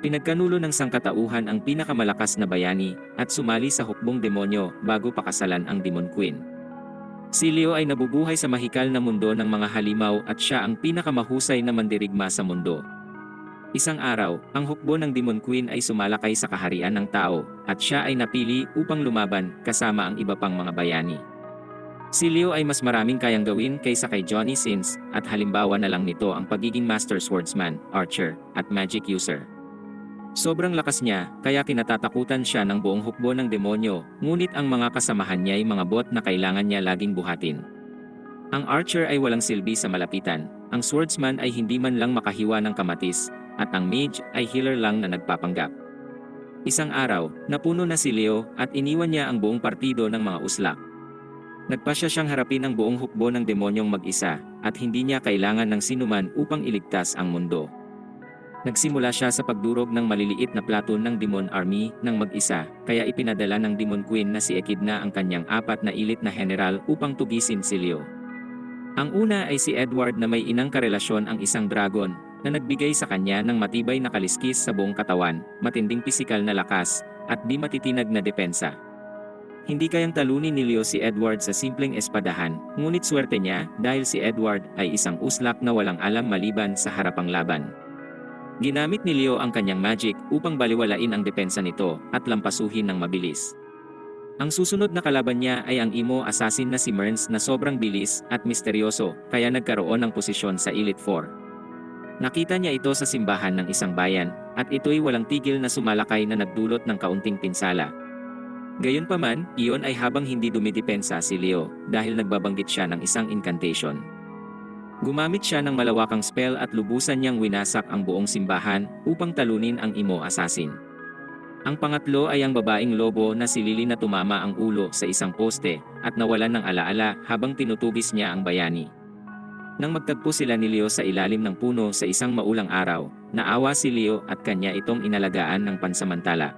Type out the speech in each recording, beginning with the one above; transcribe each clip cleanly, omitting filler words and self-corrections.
Pinagkanulo ng sangkatauhan ang pinakamalakas na bayani at sumali sa hukbong demonyo bago pakasalan ang Demon Queen. Si Leo ay nabubuhay sa mahikal na mundo ng mga halimaw at siya ang pinakamahusay na mandirigma sa mundo. Isang araw, ang hukbo ng Demon Queen ay sumalakay sa kaharian ng tao at siya ay napili upang lumaban kasama ang iba pang mga bayani. Si Leo ay mas maraming kayang gawin kaysa kay Johnny Sins at halimbawa na lang nito ang pagiging Master Swordsman, Archer, at Magic User. Sobrang lakas niya, kaya kinatatakutan siya ng buong hukbo ng demonyo, ngunit ang mga kasamahan niya ay mga bot na kailangan niya laging buhatin. Ang Archer ay walang silbi sa malapitan, ang Swordsman ay hindi man lang makahiwa ng kamatis, at ang Mage ay healer lang na nagpapanggap. Isang araw, napuno na si Leo at iniwan niya ang buong partido ng mga uslak. Nagpasya siyang harapin ang buong hukbo ng demonyong mag-isa, at hindi niya kailangan ng sinuman upang iligtas ang mundo. Nagsimula siya sa pagdurog ng maliliit na platon ng Demon Army ng mag-isa, kaya ipinadala ng Demon Queen na si Echidna ang kanyang 4 na ilit na general upang tugisin si Leo. Ang una ay si Edward na may inang karelasyon ang isang dragon, na nagbigay sa kanya ng matibay na kaliskis sa buong katawan, matinding pisikal na lakas, at di matitinag na depensa. Hindi kayang talunin ni Leo si Edward sa simpleng espadahan, ngunit swerte niya dahil si Edward ay isang uslak na walang alam maliban sa harapang laban. Ginamit ni Leo ang kanyang magic upang baliwalain ang depensa nito at lampasuhin ng mabilis. Ang susunod na kalaban niya ay ang emo assassin na si Merns na sobrang bilis at misteryoso, kaya nagkaroon ng posisyon sa Elite Four. Nakita niya ito sa simbahan ng isang bayan, at ito'y walang tigil na sumalakay na nagdulot ng kaunting pinsala. Gayunpaman, iyon ay habang hindi dumidepensa si Leo dahil nagbabanggit siya ng isang incantation. Gumamit siya ng malawakang spell at lubusan niyang winasak ang buong simbahan upang talunin ang emo assassin. Ang pangatlo ay ang babaeng lobo na si Lily na tumama ang ulo sa isang poste at nawalan ng alaala habang tinutugis niya ang bayani. Nang magtagpo sila ni Leo sa ilalim ng puno sa isang maulang araw, naawa si Leo at kanya itong inalagaan ng pansamantala.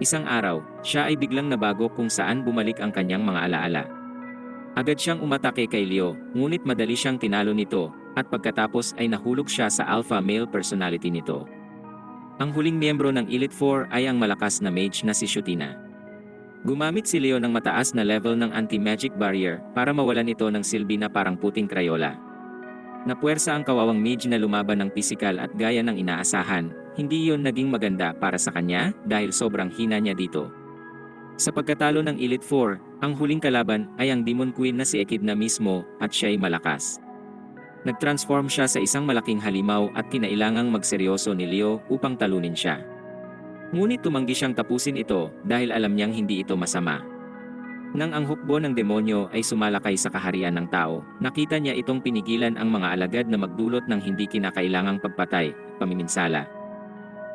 Isang araw, siya ay biglang nabago kung saan bumalik ang kanyang mga alaala. Agad siyang umatake kay Leo, ngunit madali siyang tinalo nito, at pagkatapos ay nahulog siya sa alpha male personality nito. Ang huling miyembro ng Elite Four ay ang malakas na mage na si Shutina. Gumamit si Leo ng mataas na level ng anti-magic barrier para mawalan ito ng silbi na parang puting Crayola. Napuwersa ang kawawang mage na lumaban ng pisikal at gaya ng inaasahan, hindi iyon naging maganda para sa kanya dahil sobrang hina niya dito. Sa pagkatalo ng Elite Four, ang huling kalaban ay ang Demon Queen na si Echidna mismo at siya ay malakas. Nag-transform siya sa isang malaking halimaw at kinailangang magseryoso ni Leo upang talunin siya. Ngunit tumanggi siyang tapusin ito dahil alam niyang hindi ito masama. Nang ang hukbo ng demonyo ay sumalakay sa kaharian ng tao, nakita niya itong pinigilan ang mga alagad na magdulot ng hindi kinakailangang pagpatay, pamiminsala.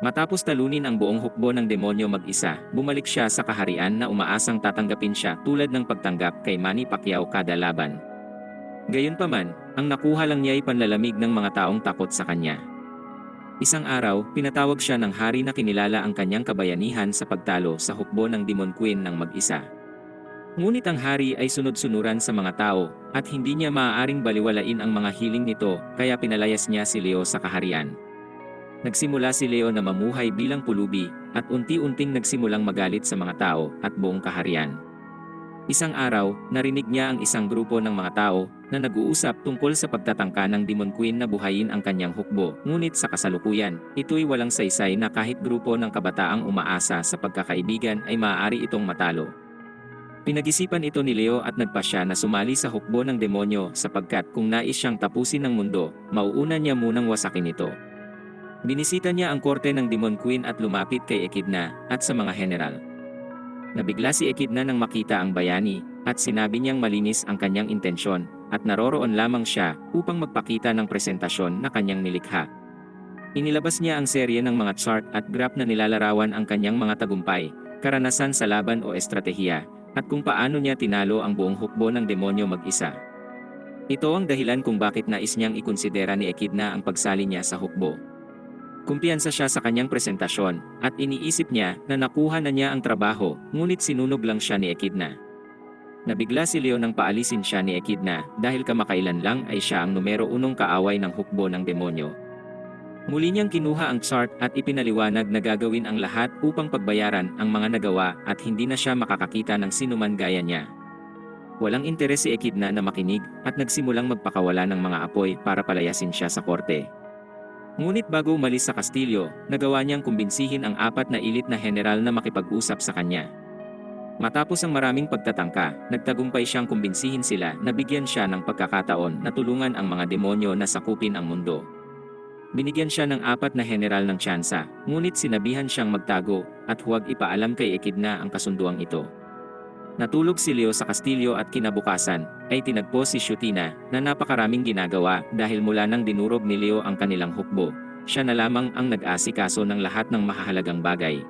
Matapos talunin ang buong hukbo ng demonyo mag-isa, bumalik siya sa kaharian na umaasang tatanggapin siya tulad ng pagtanggap kay Manny Pacquiao kada laban. Gayunpaman, ang nakuha lang niya ay panlalamig ng mga taong takot sa kanya. Isang araw, pinatawag siya ng hari na kinilala ang kanyang kabayanihan sa pagtalo sa hukbo ng Demon Queen ng mag-isa. Ngunit ang hari ay sunod-sunuran sa mga tao, at hindi niya maaaring baliwalain ang mga hiling nito, kaya pinalayas niya si Leo sa kaharian. Nagsimula si Leo na mamuhay bilang pulubi, at unti-unting nagsimulang magalit sa mga tao at buong kaharian. Isang araw, narinig niya ang isang grupo ng mga tao na nag-uusap tungkol sa pagtatangka ng Demon Queen na buhayin ang kanyang hukbo. Ngunit sa kasalukuyan, ito'y walang saysay na kahit grupo ng kabataang umaasa sa pagkakaibigan ay maaari itong matalo. Pinag-isipan ito ni Leo at nagpasya na sumali sa hukbo ng demonyo sapagkat kung nais siyang tapusin ng mundo, mauuna niya munang wasakin ito. Binisita niya ang korte ng Demon Queen at lumapit kay Echidna at sa mga general. Nabigla si Echidna nang makita ang bayani, at sinabi niyang malinis ang kanyang intensyon, at naroroon lamang siya upang magpakita ng presentasyon na kanyang nilikha. Inilabas niya ang serye ng mga chart at graph na nilalarawan ang kanyang mga tagumpay, karanasan sa laban o estratehiya, at kung paano niya tinalo ang buong hukbo ng demonyo mag-isa. Ito ang dahilan kung bakit nais niyang ikonsidera ni Echidna ang pagsali niya sa hukbo. Kumpiyansa siya sa kanyang presentasyon, at iniisip niya na nakuha na niya ang trabaho, ngunit sinunog lang siya ni Echidna. Nabigla si Leo nang paalisin siya ni Echidna dahil kamakailan lang ay siya ang numero 1 kaaway ng hukbo ng demonyo. Muli niyang kinuha ang chart at ipinaliwanag na gagawin ang lahat upang pagbayaran ang mga nagawa at hindi na siya makakakita ng sinuman gaya niya. Walang interes si Echidna na makinig at nagsimulang magpakawala ng mga apoy para palayasin siya sa korte. Ngunit bago umalis sa kastilyo, nagawa niyang kumbinsihin ang 4 na ilit na general na makipag-usap sa kanya. Matapos ang maraming pagtatangka, nagtagumpay siyang kumbinsihin sila na bigyan siya ng pagkakataon na tulungan ang mga demonyo na sakupin ang mundo. Binigyan siya ng 4 na general ng tsansa, ngunit sinabihan siyang magtago at huwag ipaalam kay Echidna ang kasunduang ito. Natulog si Leo sa kastilyo at kinabukasan ay tinagpo si Shutina na napakaraming ginagawa dahil mula nang dinurog ni Leo ang kanilang hukbo, siya na lamang ang nag-asikaso ng lahat ng mahahalagang bagay.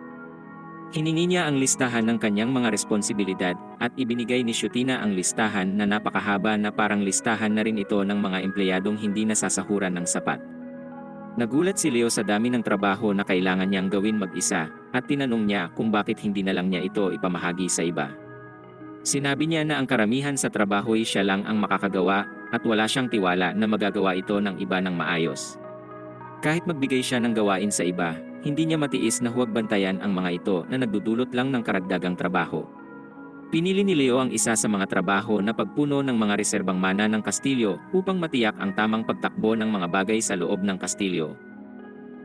Hiningi niya ang listahan ng kanyang mga responsibilidad at ibinigay ni Shutina ang listahan na napakahaba na parang listahan na rin ito ng mga empleyadong hindi nasasahuran ng sapat. Nagulat si Leo sa dami ng trabaho na kailangan niyang gawin mag-isa at tinanong niya kung bakit hindi na lang niya ito ipamahagi sa iba. Sinabi niya na ang karamihan sa trabaho ay siya lang ang makakagawa at wala siyang tiwala na magagawa ito ng iba ng maayos. Kahit magbigay siya ng gawain sa iba, hindi niya matiis na huwag bantayan ang mga ito na nagdudulot lang ng karagdagang trabaho. Pinili ni Leo ang isa sa mga trabaho na pagpuno ng mga reserbang mana ng kastilyo upang matiyak ang tamang pagtakbo ng mga bagay sa loob ng kastilyo.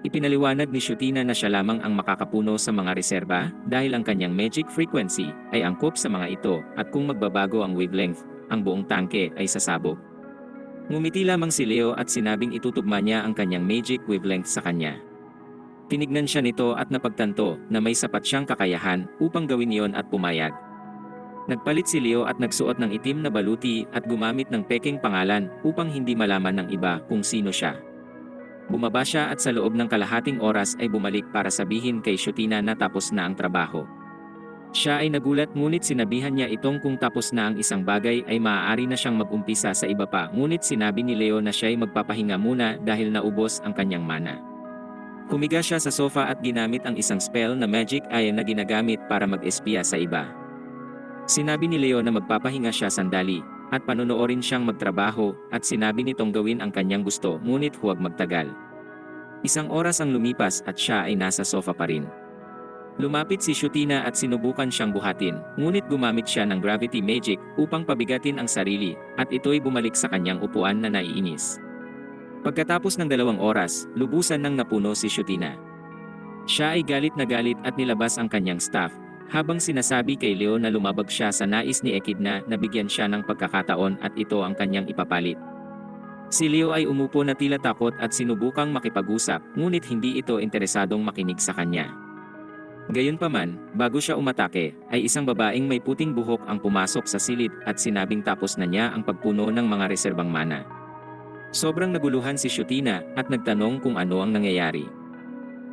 Ipinaliwanag ni Shutina na siya lamang ang makakapuno sa mga reserba dahil ang kanyang magic frequency ay angkop sa mga ito at kung magbabago ang wavelength, ang buong tangke ay sasabog. Ngumiti lamang si Leo at sinabing itutugma niya ang kanyang magic wavelength sa kanya. Tinignan siya nito at napagtanto na may sapat siyang kakayahan upang gawin iyon at pumayag. Nagpalit si Leo at nagsuot ng itim na baluti at gumamit ng peking pangalan upang hindi malaman ng iba kung sino siya. Bumaba siya at sa loob ng kalahating oras ay bumalik para sabihin kay Shutina na tapos na ang trabaho. Siya ay nagulat ngunit sinabihan niya itong kung tapos na ang isang bagay ay maaari na siyang mag-umpisa sa iba pa ngunit sinabi ni Leo na siya ay magpapahinga muna dahil naubos ang kanyang mana. Humiga siya sa sofa at ginamit ang isang spell na magic eye na ginagamit para mag-espiya sa iba. Sinabi ni Leo na magpapahinga siya sandali at panonoorin siyang magtrabaho at sinabi nitong gawin ang kanyang gusto ngunit huwag magtagal. Isang oras ang lumipas at siya ay nasa sofa pa rin. Lumapit si Shutina at sinubukan siyang buhatin, ngunit gumamit siya ng gravity magic upang pabigatin ang sarili at ito'y bumalik sa kanyang upuan na naiinis. Pagkatapos ng 2 oras, lubusan nang napuno si Shutina. Siya ay galit na galit at nilabas ang kanyang staff, habang sinasabi kay Leo na lumabag siya sa nais ni Echidna na bigyan siya ng pagkakataon at ito ang kanyang ipapalit. Si Leo ay umupo na tila takot at sinubukang makipag-usap, ngunit hindi ito interesadong makinig sa kanya. Gayunpaman, bago siya umatake, ay isang babaeng may puting buhok ang pumasok sa silid at sinabing tapos na niya ang pagpuno ng mga reserbang mana. Sobrang naguluhan si Shutina at nagtanong kung ano ang nangyayari.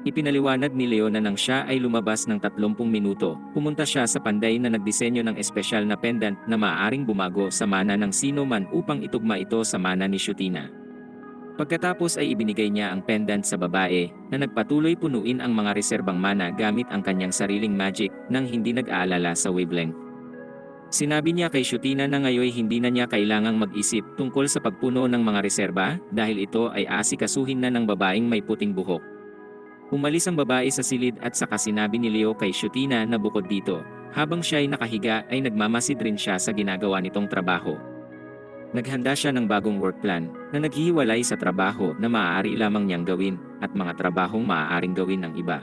Ipinaliwanag ni Leo na nang siya ay lumabas ng 30 minuto, pumunta siya sa panday na nagdisenyo ng espesyal na pendant na maaaring bumago sa mana ng sino man upang itugma ito sa mana ni Shutina. Pagkatapos ay ibinigay niya ang pendant sa babae na nagpatuloy punuin ang mga reserbang mana gamit ang kanyang sariling magic nang hindi nag-aalala sa wavelength. Sinabi niya kay Shutina na ngayon hindi na niya kailangang mag-isip tungkol sa pagpuno ng mga reserba dahil ito ay aasikasuhin na ng babaeng may puting buhok. Umalis ang babae sa silid at saka sinabi ni Leo kay Shutina na bukod dito, habang siya ay nakahiga ay nagmamasid rin siya sa ginagawa nitong trabaho. Naghanda siya ng bagong work plan na naghihiwalay sa trabaho na maaari lamang niyang gawin at mga trabahong maaaring gawin ng iba.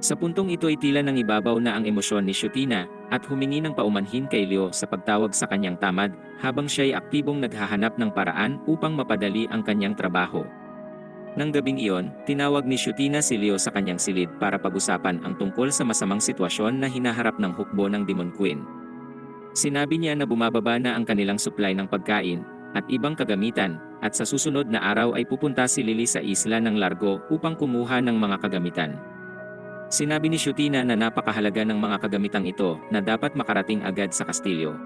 Sa puntong ito ay tila nang ibabaw na ang emosyon ni Shutina at humingi ng paumanhin kay Leo sa pagtawag sa kanyang tamad habang siya ay aktibong naghahanap ng paraan upang mapadali ang kanyang trabaho. Nang gabing iyon, tinawag ni Shutina si Leo sa kanyang silid para pag-usapan ang tungkol sa masamang sitwasyon na hinaharap ng hukbo ng Demon Queen. Sinabi niya na bumababa na ang kanilang supply ng pagkain at ibang kagamitan at sa susunod na araw ay pupunta si Lily sa isla ng Largo upang kumuha ng mga kagamitan. Sinabi ni Shutina na napakahalaga ng mga kagamitang ito na dapat makarating agad sa kastilyo.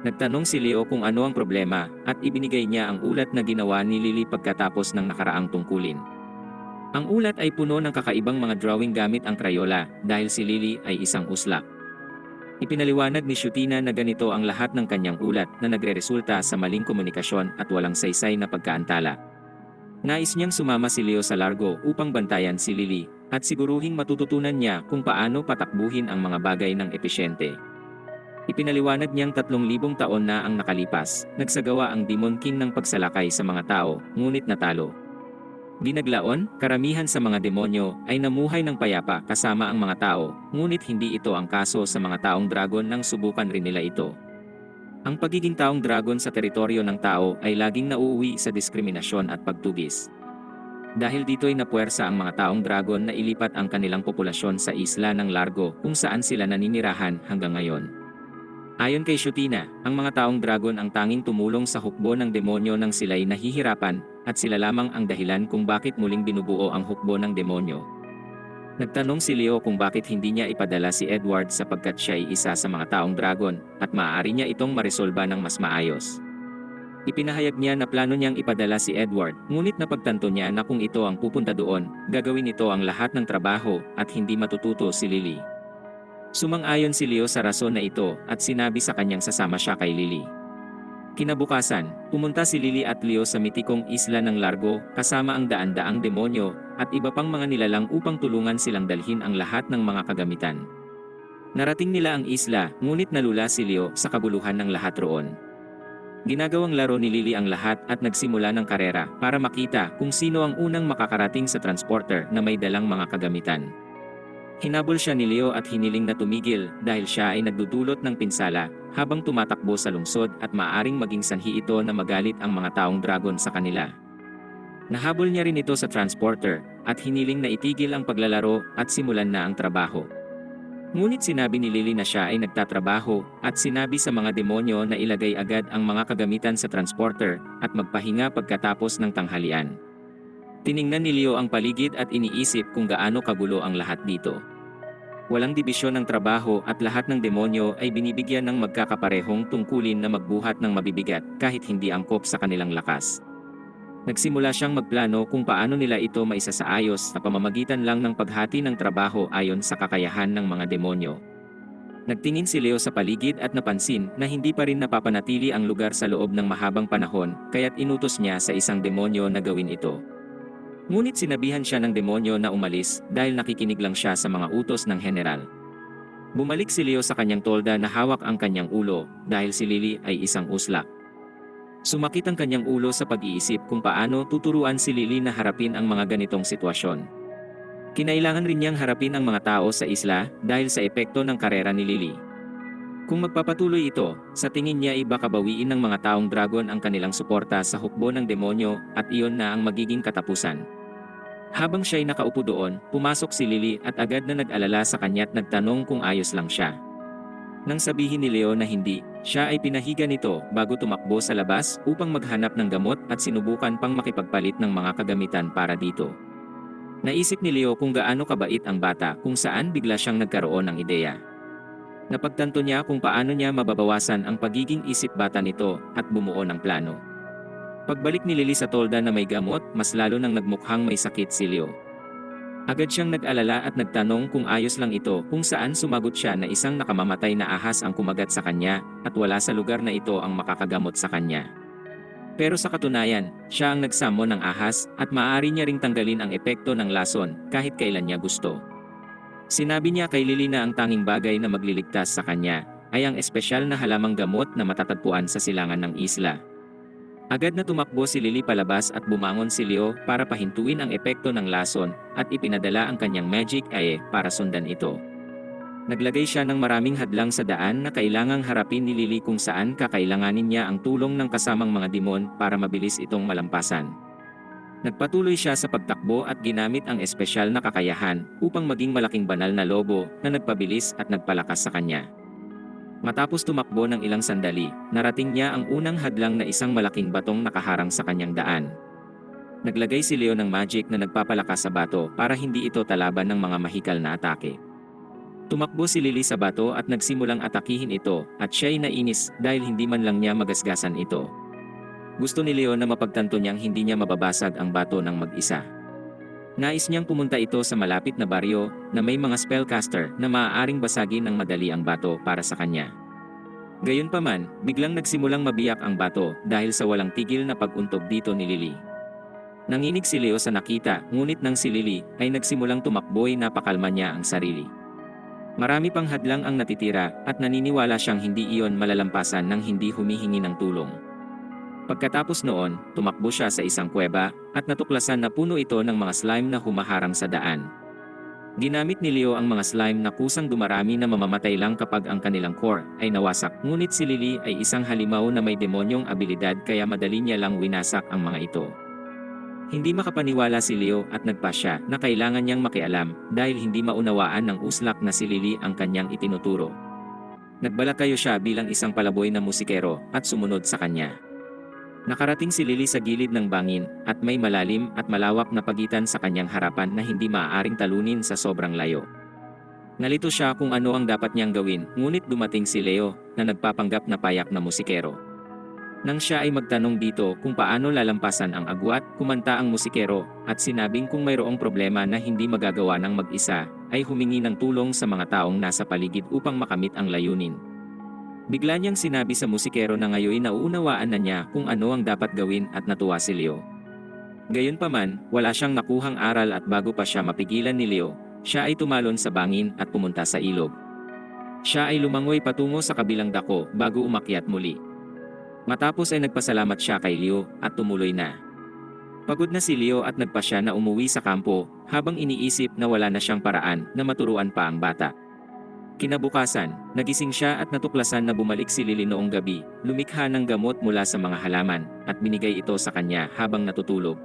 Nagtanong si Leo kung ano ang problema at ibinigay niya ang ulat na ginawa ni Lily pagkatapos ng nakaraang tungkulin. Ang ulat ay puno ng kakaibang mga drawing gamit ang Crayola dahil si Lily ay isang uslak. Ipinaliwanag ni Shutina na ganito ang lahat ng kanyang ulat na nagreresulta sa maling komunikasyon at walang saysay na pagkaantala. Nais niyang sumama si Leo sa Largo upang bantayan si Lily, at siguruhing matututunan niya kung paano patakbuhin ang mga bagay ng epesyente. Ipinaliwanag niyang 3,000 taon na ang nakalipas, nagsagawa ang Demon King ng pagsalakay sa mga tao, ngunit natalo. Binaglaon, karamihan sa mga demonyo ay namuhay ng payapa kasama ang mga tao, ngunit hindi ito ang kaso sa mga taong dragon nang subukan rin nila ito. Ang pagiging taong dragon sa teritoryo ng tao ay laging nauuwi sa diskriminasyon at pagtugis. Dahil dito'y napuwersa ang mga taong dragon na ilipat ang kanilang populasyon sa isla ng Largo kung saan sila naninirahan hanggang ngayon. Ayon kay Shutina, ang mga taong dragon ang tanging tumulong sa hukbo ng demonyo nang sila'y nahihirapan, at sila lamang ang dahilan kung bakit muling binubuo ang hukbo ng demonyo. Nagtanong si Leo kung bakit hindi niya ipadala si Edward sapagkat siya ay isa sa mga taong dragon, at maaari niya itong maresolba ng mas maayos. Ipinahayag niya na plano niyang ipadala si Edward, ngunit napagtanto niya na kung ito ang pupunta doon, gagawin nito ang lahat ng trabaho, at hindi matututo si Lily. Sumang-ayon si Leo sa rason na ito, at sinabi sa kanyang sasama siya kay Lily. Kinabukasan, pumunta si Lily at Leo sa mitikong isla ng Largo, kasama ang daan-daang demonyo, at iba pang mga nilalang upang tulungan silang dalhin ang lahat ng mga kagamitan. Narating nila ang isla, ngunit nalula si Leo sa kabuluhan ng lahat roon. Ginagawang laro ni Lily ang lahat at nagsimula ng karera para makita kung sino ang unang makakarating sa transporter na may dalang mga kagamitan. Hinabol siya ni Leo at hiniling na tumigil dahil siya ay nagdudulot ng pinsala habang tumatakbo sa lungsod at maaaring maging sanhi ito na magalit ang mga taong dragon sa kanila. Nahabol niya rin ito sa transporter at hiniling na itigil ang paglalaro at simulan na ang trabaho. Ngunit sinabi ni Lily na siya ay nagtatrabaho at sinabi sa mga demonyo na ilagay agad ang mga kagamitan sa transporter at magpahinga pagkatapos ng tanghalian. Tiningnan ni Leo ang paligid at iniisip kung gaano kagulo ang lahat dito. Walang dibisyon ng trabaho at lahat ng demonyo ay binibigyan ng magkakaparehong tungkulin na magbuhat ng mabibigat kahit hindi angkop sa kanilang lakas. Nagsimula siyang magplano kung paano nila ito maisasaayos sa pamamagitan lang ng paghati ng trabaho ayon sa kakayahan ng mga demonyo. Nagtingin si Leo sa paligid at napansin na hindi pa rin napapanatili ang lugar sa loob ng mahabang panahon, kaya't inutos niya sa isang demonyo na gawin ito. Ngunit sinabihan siya ng demonyo na umalis dahil nakikinig lang siya sa mga utos ng general. Bumalik si Leo sa kanyang tolda na hawak ang kanyang ulo dahil si Lily ay isang uslak. Sumakit ang kanyang ulo sa pag-iisip kung paano tuturuan si Lily na harapin ang mga ganitong sitwasyon. Kinailangan rin niyang harapin ang mga tao sa isla dahil sa epekto ng karera ni Lily. Kung magpapatuloy ito, sa tingin niya ay baka bawiin ng mga taong dragon ang kanilang suporta sa hukbo ng demonyo at iyon na ang magiging katapusan. Habang siya'y nakaupo doon, pumasok si Lily at agad na nag-alala sa kanya't nagtanong kung ayos lang siya. Nang sabihin ni Leo na hindi, siya ay pinahiga nito bago tumakbo sa labas upang maghanap ng gamot at sinubukan pang makipagpalit ng mga kagamitan para dito. Naisip ni Leo kung gaano kabait ang bata kung saan bigla siyang nagkaroon ng ideya. Napagtanto niya kung paano niya mababawasan ang pagiging isip bata nito at bumuo ng plano. Pagbalik ni Lily sa tolda na may gamot, mas lalo nang nagmukhang may sakit si Leo. Agad siyang nag-alala at nagtanong kung ayos lang ito kung saan sumagot siya na isang nakamamatay na ahas ang kumagat sa kanya at wala sa lugar na ito ang makakagamot sa kanya. Pero sa katunayan, siya ang nagsamo ng ahas at maaari niya ring tanggalin ang epekto ng lason kahit kailan niya gusto. Sinabi niya kay Lily na ang tanging bagay na magliligtas sa kanya ay ang espesyal na halamang gamot na matatagpuan sa silangan ng isla. Agad na tumakbo si Lily palabas at bumangon si Leo para pahintuin ang epekto ng lason at ipinadala ang kanyang magic eye para sundan ito. Naglagay siya ng maraming hadlang sa daan na kailangang harapin ni Lily kung saan kakailanganin niya ang tulong ng kasamang mga demon para mabilis itong malampasan. Nagpatuloy siya sa pagtakbo at ginamit ang espesyal na kakayahan upang maging malaking banal na lobo na nagpabilis at nagpalakas sa kanya. Matapos tumakbo ng ilang sandali, narating niya ang unang hadlang na isang malaking batong nakaharang sa kanyang daan. Naglagay si Leo ng magic na nagpapalakas sa bato para hindi ito talaban ng mga mahikal na atake. Tumakbo si Lily sa bato at nagsimulang atakihin ito at siya'y nainis dahil hindi man lang niya magasgasan ito. Gusto ni Leo na mapagtanto niyang hindi niya mababasag ang bato ng mag-isa. Nais niyang pumunta ito sa malapit na baryo na may mga spellcaster na maaaring basagin ng madali ang bato para sa kanya. Gayunpaman, biglang nagsimulang mabiyak ang bato dahil sa walang tigil na pag-untog dito ni Lily. Nanginig si Leo sa nakita, ngunit nang si Lily ay nagsimulang tumakbo'y napakalma niya ang sarili. Marami pang hadlang ang natitira at naniniwala siyang hindi iyon malalampasan nang hindi humihingi ng tulong. Pagkatapos noon, tumakbo siya sa isang kuweba at natuklasan na puno ito ng mga slime na humaharang sa daan. Ginamit ni Leo ang mga slime na kusang dumarami na mamamatay lang kapag ang kanilang core ay nawasak, ngunit si Lily ay isang halimaw na may demonyong abilidad kaya madali niya lang winasak ang mga ito. Hindi makapaniwala si Leo at nagpasya na kailangan niyang makialam dahil hindi maunawaan ng uslak na si Lily ang kanyang itinuturo. Nagbalakayo siya bilang isang palaboy na musikero at sumunod sa kanya. Nakarating si Lily sa gilid ng bangin at may malalim at malawak na pagitan sa kanyang harapan na hindi maaaring talunin sa sobrang layo. Nalito siya kung ano ang dapat niyang gawin, ngunit dumating si Leo na nagpapanggap na payak na musikero. Nang siya ay magtanong dito kung paano lalampasan ang agwat, kumanta ang musikero at sinabing kung mayroong problema na hindi magagawa ng mag-isa, ay humingi ng tulong sa mga taong nasa paligid upang makamit ang layunin. Bigla niyang sinabi sa musikero na ngayon nauunawaan na niya kung ano ang dapat gawin at natuwa si Leo. Gayunpaman, wala siyang nakuhang aral at bago pa siya mapigilan ni Leo, siya ay tumalon sa bangin at pumunta sa ilog. Siya ay lumangoy patungo sa kabilang dako bago umakyat muli. Matapos ay nagpasalamat siya kay Leo at tumuloy na. Pagod na si Leo at nagpasya na umuwi sa kampo habang iniisip na wala na siyang paraan na maturuan pa ang bata. Kinabukasan, nagising siya at natuklasan na bumalik si Lily noong gabi, lumikha ng gamot mula sa mga halaman at binigay ito sa kanya habang natutulog.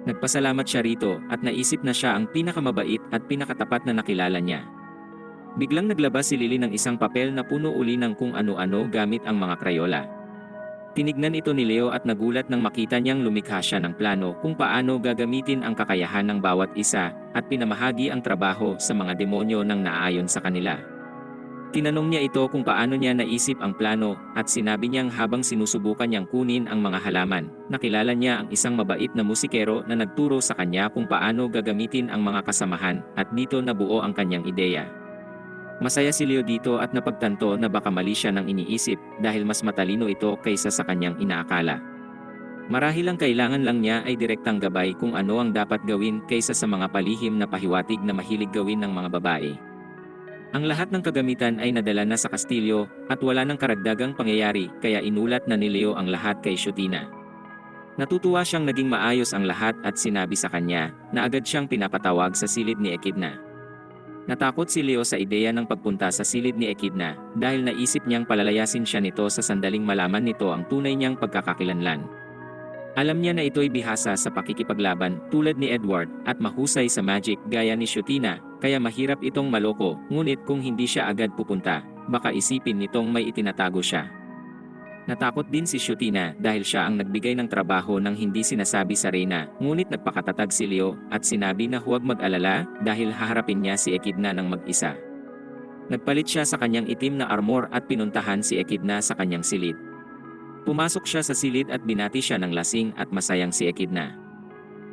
Nagpasalamat siya rito at naisip na siya ang pinakamabait at pinakatapat na nakilala niya. Biglang naglabas si Lily ng isang papel na puno uli ng kung ano-ano gamit ang mga krayola. Tinignan ito ni Leo at nagulat nang makita niyang lumikha siya ng plano kung paano gagamitin ang kakayahan ng bawat isa at pinamahagi ang trabaho sa mga demonyo nang naaayon sa kanila. Tinanong niya ito kung paano niya naisip ang plano at sinabi niyang habang sinusubukan niyang kunin ang mga halaman, nakilala niya ang isang mabait na musikero na nagturo sa kanya kung paano gagamitin ang mga kasamahan at dito nabuo ang kanyang ideya. Masaya si Leo dito at napagtanto na baka mali siya ng iniisip dahil mas matalino ito kaysa sa kanyang inaakala. Marahil ang kailangan lang niya ay direktang gabay kung ano ang dapat gawin kaysa sa mga palihim na pahiwatig na mahilig gawin ng mga babae. Ang lahat ng kagamitan ay nadala na sa kastilyo at wala nang karagdagang pangyayari kaya inulat na ni Leo ang lahat kay Shutina. Natutuwa siyang naging maayos ang lahat at sinabi sa kanya na agad siyang pinapatawag sa silid ni Echidna. Natakot si Leo sa ideya ng pagpunta sa silid ni Echidna dahil naisip niyang palalayasin siya nito sa sandaling malaman nito ang tunay niyang pagkakakilanlan. Alam niya na ito'y bihasa sa pakikipaglaban tulad ni Edward at mahusay sa magic gaya ni Shutina, kaya mahirap itong maloko, ngunit kung hindi siya agad pupunta, baka isipin nitong may itinatago siya. Natakot din si Shutina dahil siya ang nagbigay ng trabaho ng hindi sinasabi sa Reyna, ngunit nagpakatatag si Leo at sinabi na huwag mag-alala dahil haharapin niya si Echidna ng mag-isa. Nagpalit siya sa kanyang itim na armor at pinuntahan si Echidna sa kanyang silid. Pumasok siya sa silid at binati siya ng lasing at masayang si Echidna.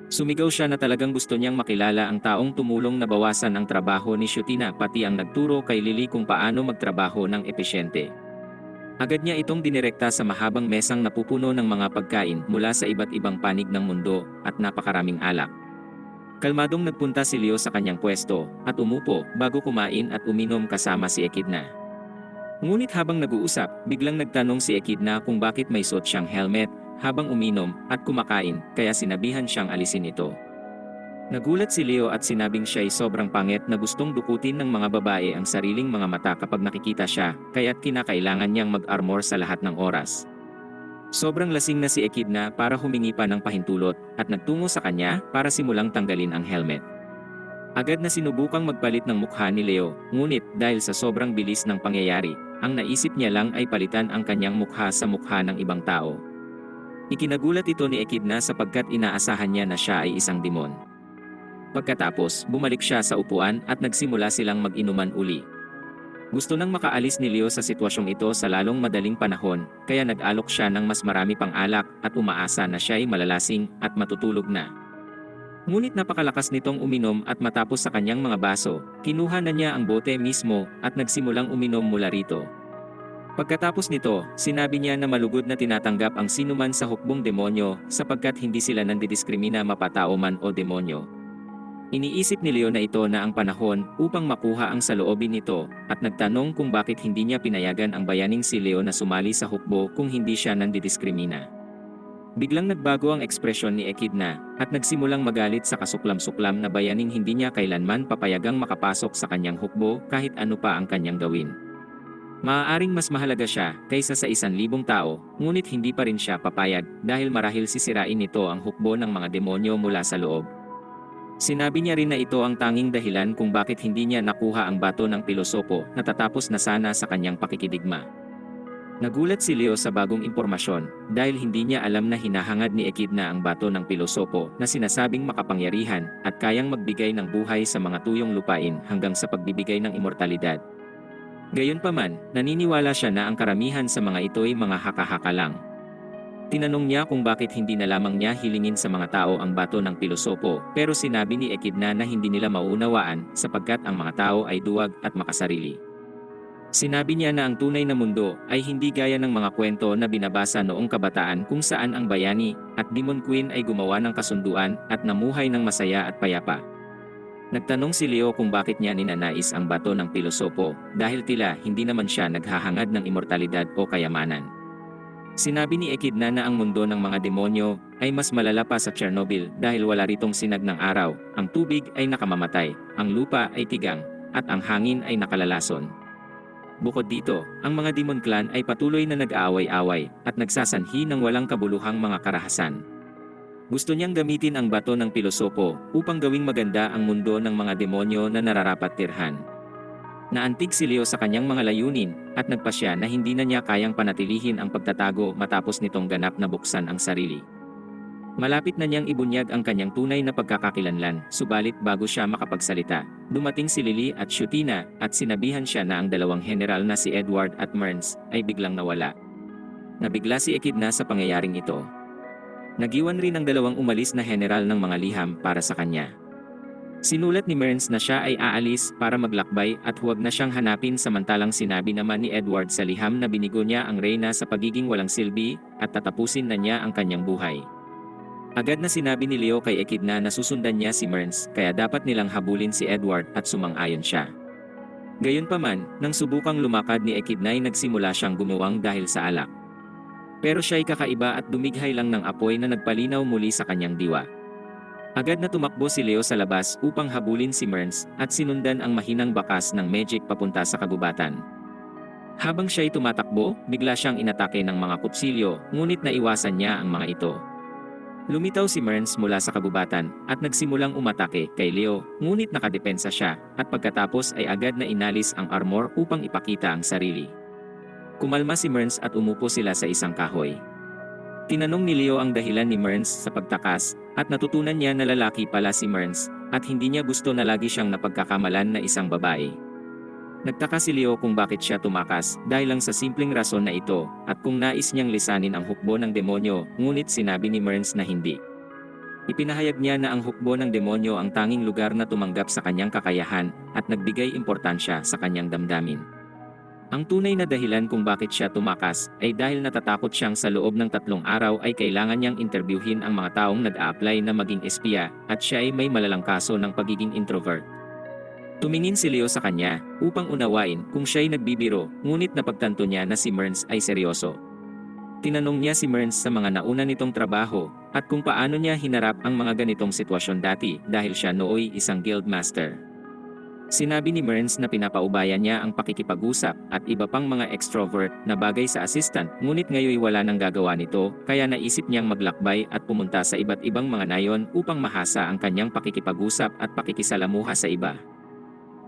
Sumigaw siya na talagang gusto niyang makilala ang taong tumulong na bawasan ang trabaho ni Shutina pati ang nagturo kay Lily kung paano magtrabaho ng epesyente. Agad niya itong dinirekta sa mahabang mesang napupuno ng mga pagkain mula sa iba't ibang panig ng mundo at napakaraming alak. Kalmadong nagpunta si Leo sa kanyang pwesto at umupo bago kumain at uminom kasama si Echidna. Ngunit habang nag-uusap, biglang nagtanong si Echidna kung bakit may suot siyang helmet habang uminom at kumakain kaya sinabihan siyang alisin ito. Nagulat si Leo at sinabing siya ay sobrang pangit na gustong dukutin ng mga babae ang sariling mga mata kapag nakikita siya, kaya't kinakailangan niyang mag-armor sa lahat ng oras. Sobrang lasing na si Echidna para humingi pa ng pahintulot at nagtungo sa kanya para simulang tanggalin ang helmet. Agad na sinubukang magpalit ng mukha ni Leo, ngunit dahil sa sobrang bilis ng pangyayari, ang naisip niya lang ay palitan ang kanyang mukha sa mukha ng ibang tao. Ikinagulat ito ni Echidna sapagkat inaasahan niya na siya ay isang demon. Pagkatapos, bumalik siya sa upuan at nagsimula silang mag-inuman uli. Gusto nang makaalis ni Leo sa sitwasyong ito sa lalong madaling panahon, kaya nag-alok siya ng mas marami pang alak at umaasa na siya ay malalasing at matutulog na. Ngunit napakalakas nitong uminom at matapos sa kanyang mga baso, kinuha na niya ang bote mismo at nagsimulang uminom mula rito. Pagkatapos nito, sinabi niya na malugod na tinatanggap ang sinuman sa hukbong demonyo sapagkat hindi sila nandidiskrimina mapatao man o demonyo. Iniisip ni Leo na ito na ang panahon upang makuha ang saloobin nito at nagtanong kung bakit hindi niya pinayagan ang bayaning si Leo na sumali sa hukbo kung hindi siya nandidiskrimina. Biglang nagbago ang ekspresyon ni Echidna at nagsimulang magalit sa kasuklam-suklam na bayaning hindi niya kailanman papayagang makapasok sa kanyang hukbo kahit ano pa ang kanyang gawin. Maaaring mas mahalaga siya kaysa sa 1,000 tao, ngunit hindi pa rin siya papayag dahil marahil sisirain nito ang hukbo ng mga demonyo mula sa loob. Sinabi niya rin na ito ang tanging dahilan kung bakit hindi niya nakuha ang bato ng pilosopo na tatapos na sana sa kanyang pakikidigma. Nagulat si Leo sa bagong impormasyon dahil hindi niya alam na hinahangad ni Echidna ang bato ng pilosopo na sinasabing makapangyarihan at kayang magbigay ng buhay sa mga tuyong lupain hanggang sa pagbibigay ng immortalidad. Gayunpaman, naniniwala siya na ang karamihan sa mga ito'y mga haka-haka lang. Tinanong niya kung bakit hindi na lamang niya hilingin sa mga tao ang bato ng pilosopo, pero sinabi ni Echidna na hindi nila mauunawaan sapagkat ang mga tao ay duwag at makasarili. Sinabi niya na ang tunay na mundo ay hindi gaya ng mga kwento na binabasa noong kabataan kung saan ang bayani at Demon Queen ay gumawa ng kasunduan at namuhay ng masaya at payapa. Nagtanong si Leo kung bakit niya ninanais ang bato ng pilosopo dahil tila hindi naman siya naghahangad ng immortalidad o kayamanan. Sinabi ni Echidna na ang mundo ng mga demonyo ay mas malala pa sa Chernobyl dahil wala ritong sinag ng araw, ang tubig ay nakamamatay, ang lupa ay tigang, at ang hangin ay nakalalason. Bukod dito, ang mga Demon Clan ay patuloy na nag-aaway-away at nagsasanhi ng walang kabuluhang mga karahasan. Gusto niyang gamitin ang bato ng pilosopo upang gawing maganda ang mundo ng mga demonyo na nararapat tirhan. Naantig si Leo sa kanyang mga layunin at nagpasya na hindi na niya kayang panatilihin ang pagtatago matapos nitong ganap na buksan ang sarili. Malapit na niyang ibunyag ang kanyang tunay na pagkakakilanlan, subalit bago siya makapagsalita, dumating si Lily at Shutina at sinabihan siya na ang dalawang general na si Edward at Murns ay biglang nawala. Nabigla si Echidna sa pangyayaring ito. Nagiwan rin ang dalawang umalis na general ng mga liham para sa kanya. Sinulat ni Murns na siya ay aalis para maglakbay at huwag na siyang hanapin samantalang sinabi naman ni Edward sa liham na binigo niya ang reyna sa pagiging walang silbi at tatapusin na niya ang kanyang buhay. Agad na sinabi ni Leo kay Echidna na susundan niya si Murns kaya dapat nilang habulin si Edward at sumang-ayon siya. Gayunpaman, nang subukang lumakad ni Echidna ay nagsimula siyang gumuwang dahil sa alak. Pero siya'y kakaiba at dumighay lang ng apoy na nagpalinaw muli sa kanyang diwa. Agad na tumakbo si Leo sa labas upang habulin si Murns at sinundan ang mahinang bakas ng magic papunta sa kagubatan. Habang siya'y tumatakbo, bigla siyang inatake ng mga kutsilyo, ngunit naiwasan niya ang mga ito. Lumitaw si Murns mula sa kagubatan at nagsimulang umatake kay Leo, ngunit nakadepensa siya at pagkatapos ay agad na inalis ang armor upang ipakita ang sarili. Kumalma si Murns at umupo sila sa isang kahoy. Tinanong ni Leo ang dahilan ni Murns sa pagtakas at natutunan niya na lalaki pala si Murns at hindi niya gusto na lagi siyang napagkakamalan na isang babae. Nagtaka si Leo kung bakit siya tumakas dahil lang sa simpleng rason na ito at kung nais niyang lisanin ang hukbo ng demonyo, ngunit sinabi ni Murns na hindi. Ipinahayag niya na ang hukbo ng demonyo ang tanging lugar na tumanggap sa kanyang kakayahan at nagbigay importansya sa kanyang damdamin. Ang tunay na dahilan kung bakit siya tumakas ay dahil natatakot siyang sa loob ng 3 araw ay kailangan niyang interviewin ang mga taong nag-a-apply na maging espiya at siya ay may malalang kaso ng pagiging introvert. Tumingin si Leo sa kanya upang unawain kung siya'y nagbibiro, ngunit napagtanto niya na si Murns ay seryoso. Tinanong niya si Murns sa mga nauna nitong trabaho at kung paano niya hinarap ang mga ganitong sitwasyon dati dahil siya nooy isang guildmaster. Sinabi ni Murns na pinapaubayan niya ang pakikipag-usap at iba pang mga extrovert na bagay sa assistant, ngunit ngayoy wala nang gagawa nito kaya naisip niyang maglakbay at pumunta sa iba't ibang mga nayon upang mahasa ang kanyang pakikipag-usap at pakikisalamuha sa iba.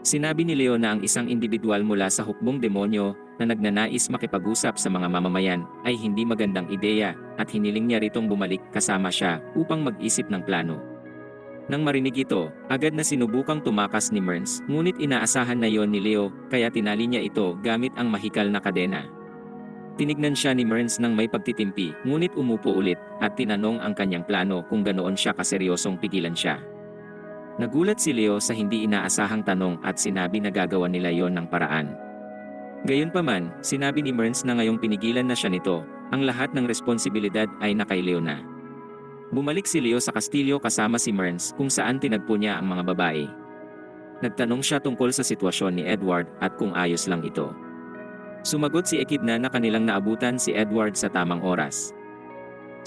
Sinabi ni Leo na ang isang individual mula sa hukbong demonyo na nagnanais makipag-usap sa mga mamamayan ay hindi magandang ideya at hiniling niya ritong bumalik kasama siya upang mag-isip ng plano. Nang marinig ito, agad na sinubukang tumakas ni Murns, ngunit inaasahan na yon ni Leo kaya tinali niya ito gamit ang mahikal na kadena. Tinignan siya ni Murns nang may pagtitimpi, ngunit umupo ulit at tinanong ang kanyang plano kung ganoon siya kaseryosong pigilan siya. Nagulat si Leo sa hindi inaasahang tanong at sinabi na gagawa nila yon ng paraan. Gayunpaman, sinabi ni Mearns na ngayong pinigilan na siya nito, ang lahat ng responsibilidad ay na kay Leo na. Bumalik si Leo sa kastilyo kasama si Mearns kung saan tinagpo niya ang mga babae. Nagtanong siya tungkol sa sitwasyon ni Edward at kung ayos lang ito. Sumagot si Echidna na kanilang naabutan si Edward sa tamang oras.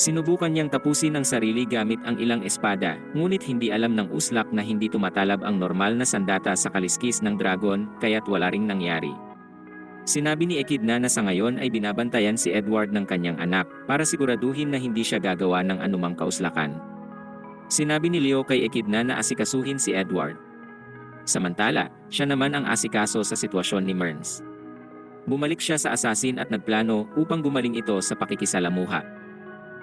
Sinubukan niyang tapusin ang sarili gamit ang ilang espada, ngunit hindi alam ng Uslak na hindi tumatalab ang normal na sandata sa kaliskis ng dragon, kaya't wala ring nangyari. Sinabi ni Echidna na sa ngayon ay binabantayan si Edward ng kanyang anak, para siguraduhin na hindi siya gagawa ng anumang kauslakan. Sinabi ni Leo kay Echidna na asikasuhin si Edward. Samantala, siya naman ang asikaso sa sitwasyon ni Mearns. Bumalik siya sa assassin at nagplano upang gumaling ito sa pakikisalamuha.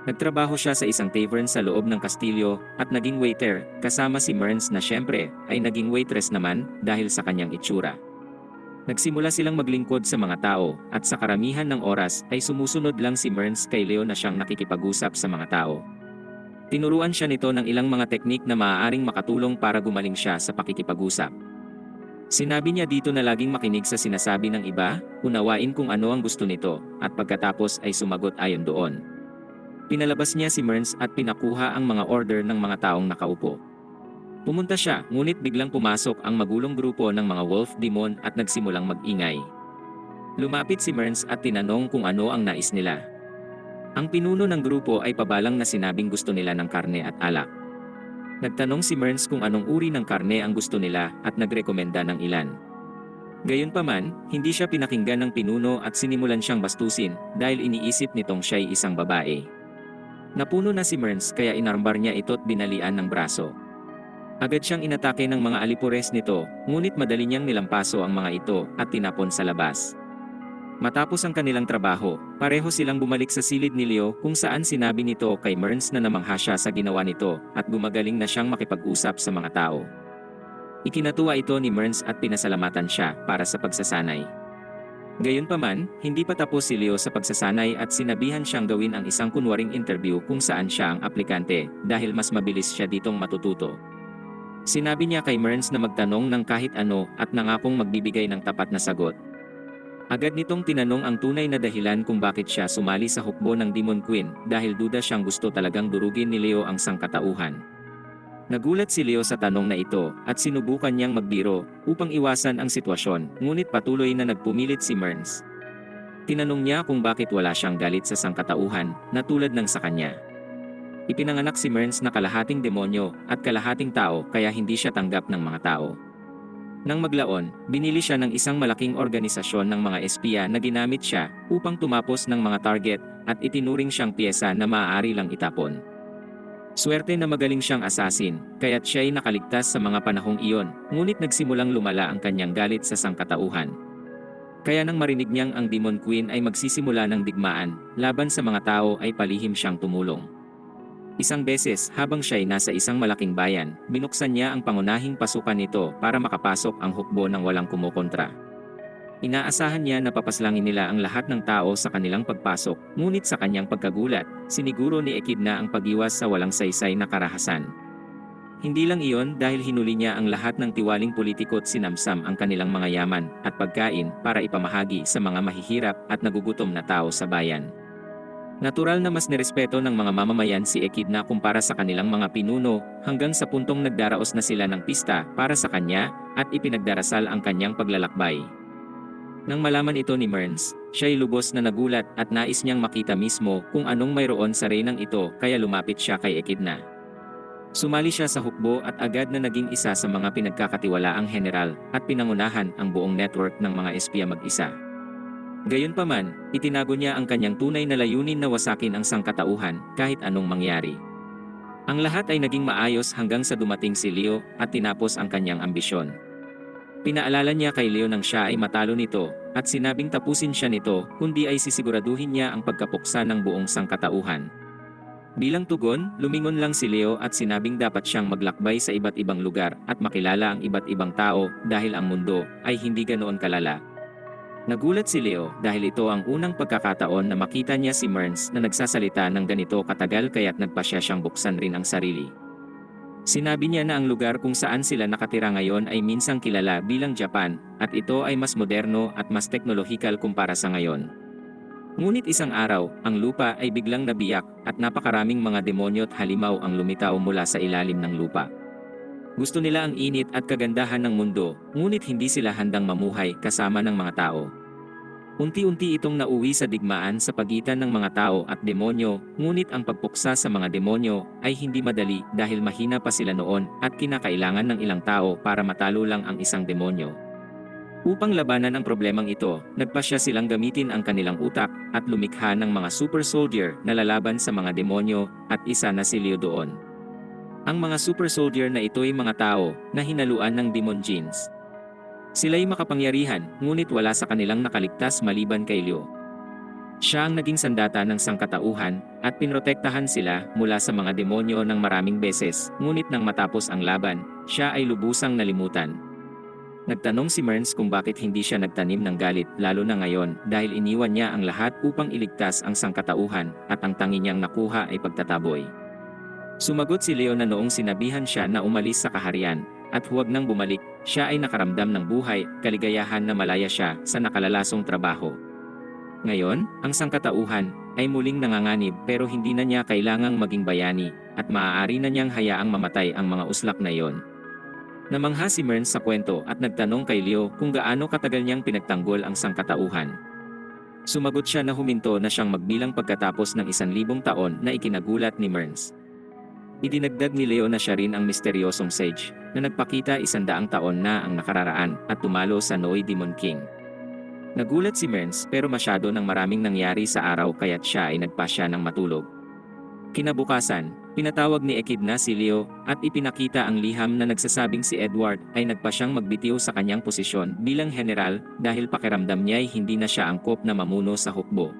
Nagtrabaho siya sa isang tavern sa loob ng kastilyo at naging waiter, kasama si Mearns na syempre ay naging waitress naman dahil sa kanyang itsura. Nagsimula silang maglingkod sa mga tao at sa karamihan ng oras ay sumusunod lang si Mearns kay Leo na siyang nakikipag-usap sa mga tao. Tinuruan siya nito ng ilang mga teknik na maaaring makatulong para gumaling siya sa pakikipag-usap. Sinabi niya dito na laging makinig sa sinasabi ng iba, unawain kung ano ang gusto nito, at pagkatapos ay sumagot ayon doon. Pinalabas niya si Mearns at pinakuha ang mga order ng mga taong nakaupo. Pumunta siya, ngunit biglang pumasok ang magulong grupo ng mga wolf demon at nagsimulang mag-ingay. Lumapit si Mearns at tinanong kung ano ang nais nila. Ang pinuno ng grupo ay pabalang na sinabing gusto nila ng karne at alak. Nagtanong si Mearns kung anong uri ng karne ang gusto nila at nagrekomenda ng ilan. Gayunpaman, hindi siya pinakinggan ng pinuno at sinimulan siyang bastusin dahil iniisip nitong siya'y isang babae. Napuno na si Mearns kaya inarmbar niya ito't binalian ng braso. Agad siyang inatake ng mga alipores nito, ngunit madali niyang nilampaso ang mga ito at tinapon sa labas. Matapos ang kanilang trabaho, pareho silang bumalik sa silid ni Leo kung saan sinabi nito kay Mearns na namangha siya sa ginawa nito at gumagaling na siyang makipag-usap sa mga tao. Ikinatuwa ito ni Mearns at pinasalamatan siya para sa pagsasanay. Gayunpaman, hindi pa tapos si Leo sa pagsasanay at sinabihan siyang gawin ang isang kunwaring interview kung saan siya ang aplikante dahil mas mabilis siya ditong matututo. Sinabi niya kay Mearns na magtanong ng kahit ano at nangakong magbibigay ng tapat na sagot. Agad nitong tinanong ang tunay na dahilan kung bakit siya sumali sa hukbo ng Demon Queen dahil duda siyang gusto talagang durugin ni Leo ang sangkatauhan. Nagulat si Leo sa tanong na ito at sinubukan niyang magbiro upang iwasan ang sitwasyon, ngunit patuloy na nagpumilit si Mearns. Tinanong niya kung bakit wala siyang galit sa sangkatauhan na tulad ng sa kanya. Ipinanganak si Mearns na kalahating demonyo at kalahating tao kaya hindi siya tanggap ng mga tao. Nang maglaon, binili siya ng isang malaking organisasyon ng mga espiya na ginamit siya upang tumapos ng mga target at itinuring siyang piyesa na maaari lang itapon. Swerte na magaling siyang assassin, kaya't siya'y nakaligtas sa mga panahong iyon, ngunit nagsimulang lumala ang kanyang galit sa sangkatauhan. Kaya nang marinig niyang ang Demon Queen ay magsisimula ng digmaan laban sa mga tao ay palihim siyang tumulong. Isang beses habang siya'y nasa isang malaking bayan, binuksan niya ang pangunahing pasukan nito para makapasok ang hukbo ng walang kumukontra. Inaasahan niya na papaslangin nila ang lahat ng tao sa kanilang pagpasok, ngunit sa kanyang pagkagulat, siniguro ni Echidna ang pag-iwas sa walang saysay na karahasan. Hindi lang iyon dahil hinuli niya ang lahat ng tiwaling politiko at sinamsam ang kanilang mga yaman at pagkain para ipamahagi sa mga mahihirap at nagugutom na tao sa bayan. Natural na mas nirespeto ng mga mamamayan si Echidna kumpara sa kanilang mga pinuno hanggang sa puntong nagdaraos na sila ng pista para sa kanya at ipinagdarasal ang kanyang paglalakbay. Nang malaman ito ni Mearns, siya'y lubos na nagulat at nais niyang makita mismo kung anong mayroon sa reynang ito kaya lumapit siya kay Echidna. Sumali siya sa hukbo at agad na naging isa sa mga pinagkakatiwalaang general at pinangunahan ang buong network ng mga espiya mag-isa. Gayunpaman, itinago niya ang kanyang tunay na layunin na wasakin ang sangkatauhan kahit anong mangyari. Ang lahat ay naging maayos hanggang sa dumating si Leo at tinapos ang kanyang ambisyon. Pinaalala niya kay Leo nang siya ay matalo nito at sinabing tapusin siya nito kundi ay sisiguraduhin niya ang pagkapuksa ng buong sangkatauhan. Bilang tugon, lumingon lang si Leo at sinabing dapat siyang maglakbay sa iba't ibang lugar at makilala ang iba't ibang tao dahil ang mundo ay hindi ganoon kalala. Nagulat si Leo dahil ito ang unang pagkakataon na makita niya si Mearns na nagsasalita ng ganito katagal kaya't nagpasya siyang buksan rin ang sarili. Sinabi niya na ang lugar kung saan sila nakatira ngayon ay minsang kilala bilang Japan, at ito ay mas moderno at mas teknolohikal kumpara sa ngayon. Ngunit isang araw, ang lupa ay biglang nabiyak at napakaraming mga demonyo at halimaw ang lumitaw mula sa ilalim ng lupa. Gusto nila ang init at kagandahan ng mundo, ngunit hindi sila handang mamuhay kasama ng mga tao. Unti-unti itong nauwi sa digmaan sa pagitan ng mga tao at demonyo, ngunit ang pagpuksa sa mga demonyo ay hindi madali dahil mahina pa sila noon at kinakailangan ng ilang tao para matalo lang ang isang demonyo. Upang labanan ang problemang ito, nagpasya silang gamitin ang kanilang utak at lumikha ng mga super soldier na lalaban sa mga demonyo at isa na si Leo doon. Ang mga super soldier na ito ay mga tao na hinaluan ng demon genes. Sila'y makapangyarihan, ngunit wala sa kanilang nakaligtas maliban kay Leo. Siya ang naging sandata ng sangkatauhan, at pinrotektahan sila mula sa mga demonyo ng maraming beses, ngunit nang matapos ang laban, siya ay lubusang nalimutan. Nagtanong si Merns kung bakit hindi siya nagtanim ng galit, lalo na ngayon, dahil iniwan niya ang lahat upang iligtas ang sangkatauhan, at ang tangi niyang nakuha ay pagtataboy. Sumagot si Leo na noong sinabihan siya na umalis sa kaharian, at huwag nang bumalik, siya ay nakaramdam ng buhay, kaligayahan na malaya siya sa nakalalasong trabaho. Ngayon, ang sangkatauhan ay muling nanganganib pero hindi na niya kailangang maging bayani, at maaari na niyang hayaang mamatay ang mga uslak na iyon. Namangha si Merns sa kwento at nagtanong kay Leo kung gaano katagal niyang pinagtanggol ang sangkatauhan. Sumagot siya na huminto na siyang magbilang pagkatapos ng 1,000 taon na ikinagulat ni Merns. Idinagdag ni Leo na siya rin ang misteryosong sage na nagpakita 100 taon na ang nakararaan at tumalo sa Noi Demon King. Nagulat si Merns pero masyado ng maraming nangyari sa araw kaya't siya ay nagpasya ng matulog. Kinabukasan, pinatawag ni Echidna si Leo at ipinakita ang liham na nagsasabing si Edward ay nagpasyang magbitiw sa kanyang posisyon bilang general dahil pakiramdam niya ay hindi na siya angkop na mamuno sa hukbo.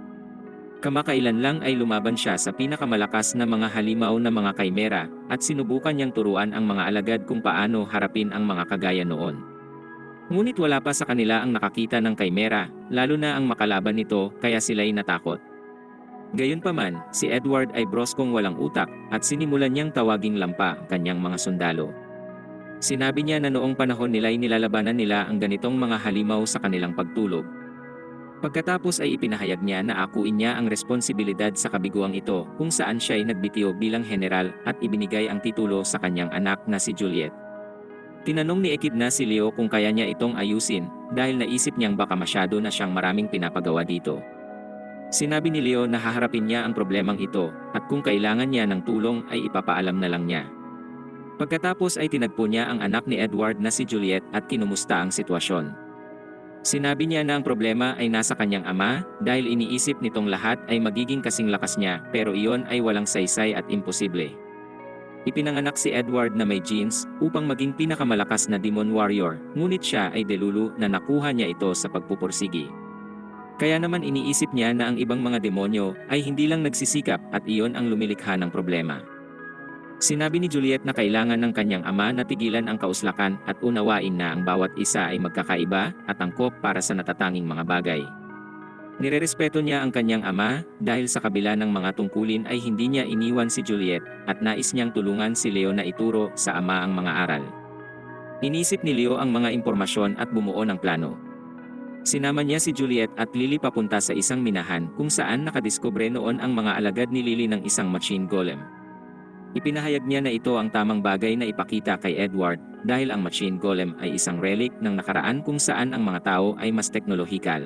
Kamakailan lang ay lumaban siya sa pinakamalakas na mga halimaw na mga kaimera at sinubukan niyang turuan ang mga alagad kung paano harapin ang mga kagaya noon. Ngunit wala pa sa kanila ang nakakita ng kaimera, lalo na ang makalaban nito kaya sila'y natakot. Gayunpaman, si Edward ay broskong walang utak at sinimulan niyang tawaging lampa ang kanyang mga sundalo. Sinabi niya na noong panahon nila'y nilalabanan nila ang ganitong mga halimaw sa kanilang pagtulog. Pagkatapos ay ipinahayag niya na akuin niya ang responsibilidad sa kabiguang ito kung saan siya ay nagbitiw bilang general at ibinigay ang titulo sa kanyang anak na si Juliet. Tinanong ni Echidna si Leo kung kaya niya itong ayusin dahil naisip niyang baka masyado na siyang maraming pinapagawa dito. Sinabi ni Leo na haharapin niya ang problemang ito at kung kailangan niya ng tulong ay ipapaalam na lang niya. Pagkatapos ay tinagpo niya ang anak ni Edward na si Juliet at kinumusta ang sitwasyon. Sinabi niya na ang problema ay nasa kanyang ama dahil iniisip nitong lahat ay magiging kasing lakas niya pero iyon ay walang saysay at imposible. Ipinanganak si Edward na may genes upang maging pinakamalakas na demon warrior, ngunit siya ay delulu na nakuha niya ito sa pagpupursigi. Kaya naman iniisip niya na ang ibang mga demonyo ay hindi lang nagsisikap at iyon ang lumilikha ng problema. Sinabi ni Juliet na kailangan ng kanyang ama na tigilan ang kauslakan at unawain na ang bawat isa ay magkakaiba at angkop para sa natatanging mga bagay. Nirerespeto niya ang kanyang ama dahil sa kabila ng mga tungkulin ay hindi niya iniwan si Juliet at nais niyang tulungan si Leo na ituro sa ama ang mga aral. Inisip ni Leo ang mga impormasyon at bumuo ng plano. Sinama niya si Juliet at Lily papunta sa isang minahan kung saan nakadiskubre noon ang mga alagad ni Lily ng isang machine golem. Ipinahayag niya na ito ang tamang bagay na ipakita kay Edward dahil ang machine golem ay isang relic ng nakaraan kung saan ang mga tao ay mas teknolohikal.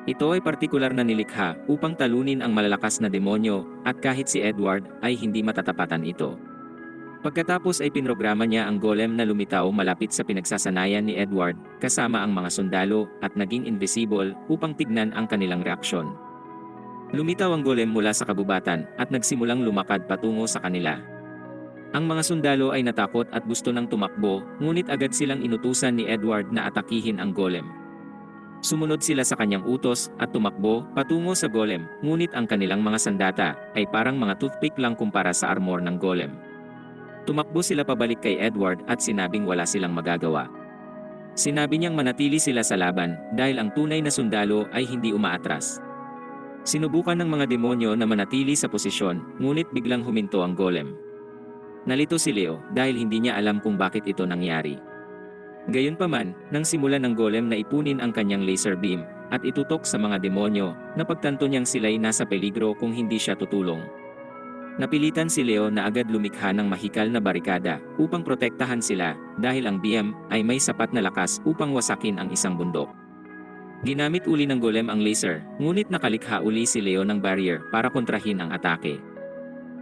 Ito ay partikular na nilikha upang talunin ang malalakas na demonyo at kahit si Edward ay hindi matatapatan ito. Pagkatapos ay pinrograma niya ang golem na lumitaw malapit sa pinagsasanayan ni Edward kasama ang mga sundalo at naging invisible upang tignan ang kanilang reaksyon. Lumitaw ang golem mula sa kabubatan at nagsimulang lumakad patungo sa kanila. Ang mga sundalo ay natakot at gusto nang tumakbo, ngunit agad silang inutusan ni Edward na atakihin ang golem. Sumunod sila sa kanyang utos at tumakbo patungo sa golem, ngunit ang kanilang mga sandata ay parang mga toothpick lang kumpara sa armor ng golem. Tumakbo sila pabalik kay Edward at sinabing wala silang magagawa. Sinabi niyang manatili sila sa laban dahil ang tunay na sundalo ay hindi umaatras. Sinubukan ng mga demonyo na manatili sa posisyon, ngunit biglang huminto ang golem. Nalito si Leo dahil hindi niya alam kung bakit ito nangyari. Gayunpaman, nang simulan ng golem na ipunin ang kanyang laser beam at itutok sa mga demonyo, napagtanto niyang sila'y nasa peligro kung hindi siya tutulong. Napilitan si Leo na agad lumikha ng mahikal na barikada upang protektahan sila dahil ang beam ay may sapat na lakas upang wasakin ang isang bundok. Ginamit uli ng golem ang laser, ngunit nakalikha uli si Leo ng barrier para kontrahin ang atake.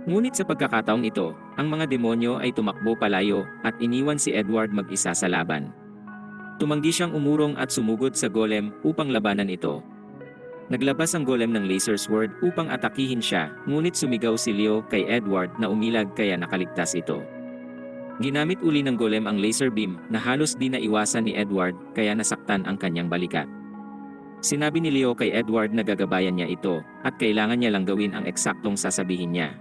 Ngunit sa pagkakataong ito, ang mga demonyo ay tumakbo palayo at iniwan si Edward mag-isa sa laban. Tumanggi siyang umurong at sumugod sa golem upang labanan ito. Naglabas ang golem ng laser sword upang atakihin siya, ngunit sumigaw si Leo kay Edward na umilag kaya nakaligtas ito. Ginamit uli ng golem ang laser beam na halos di naiwasan ni Edward kaya nasaktan ang kanyang balikat. Sinabi ni Leo kay Edward na gagabayan niya ito at kailangan niya lang gawin ang eksaktong sasabihin niya.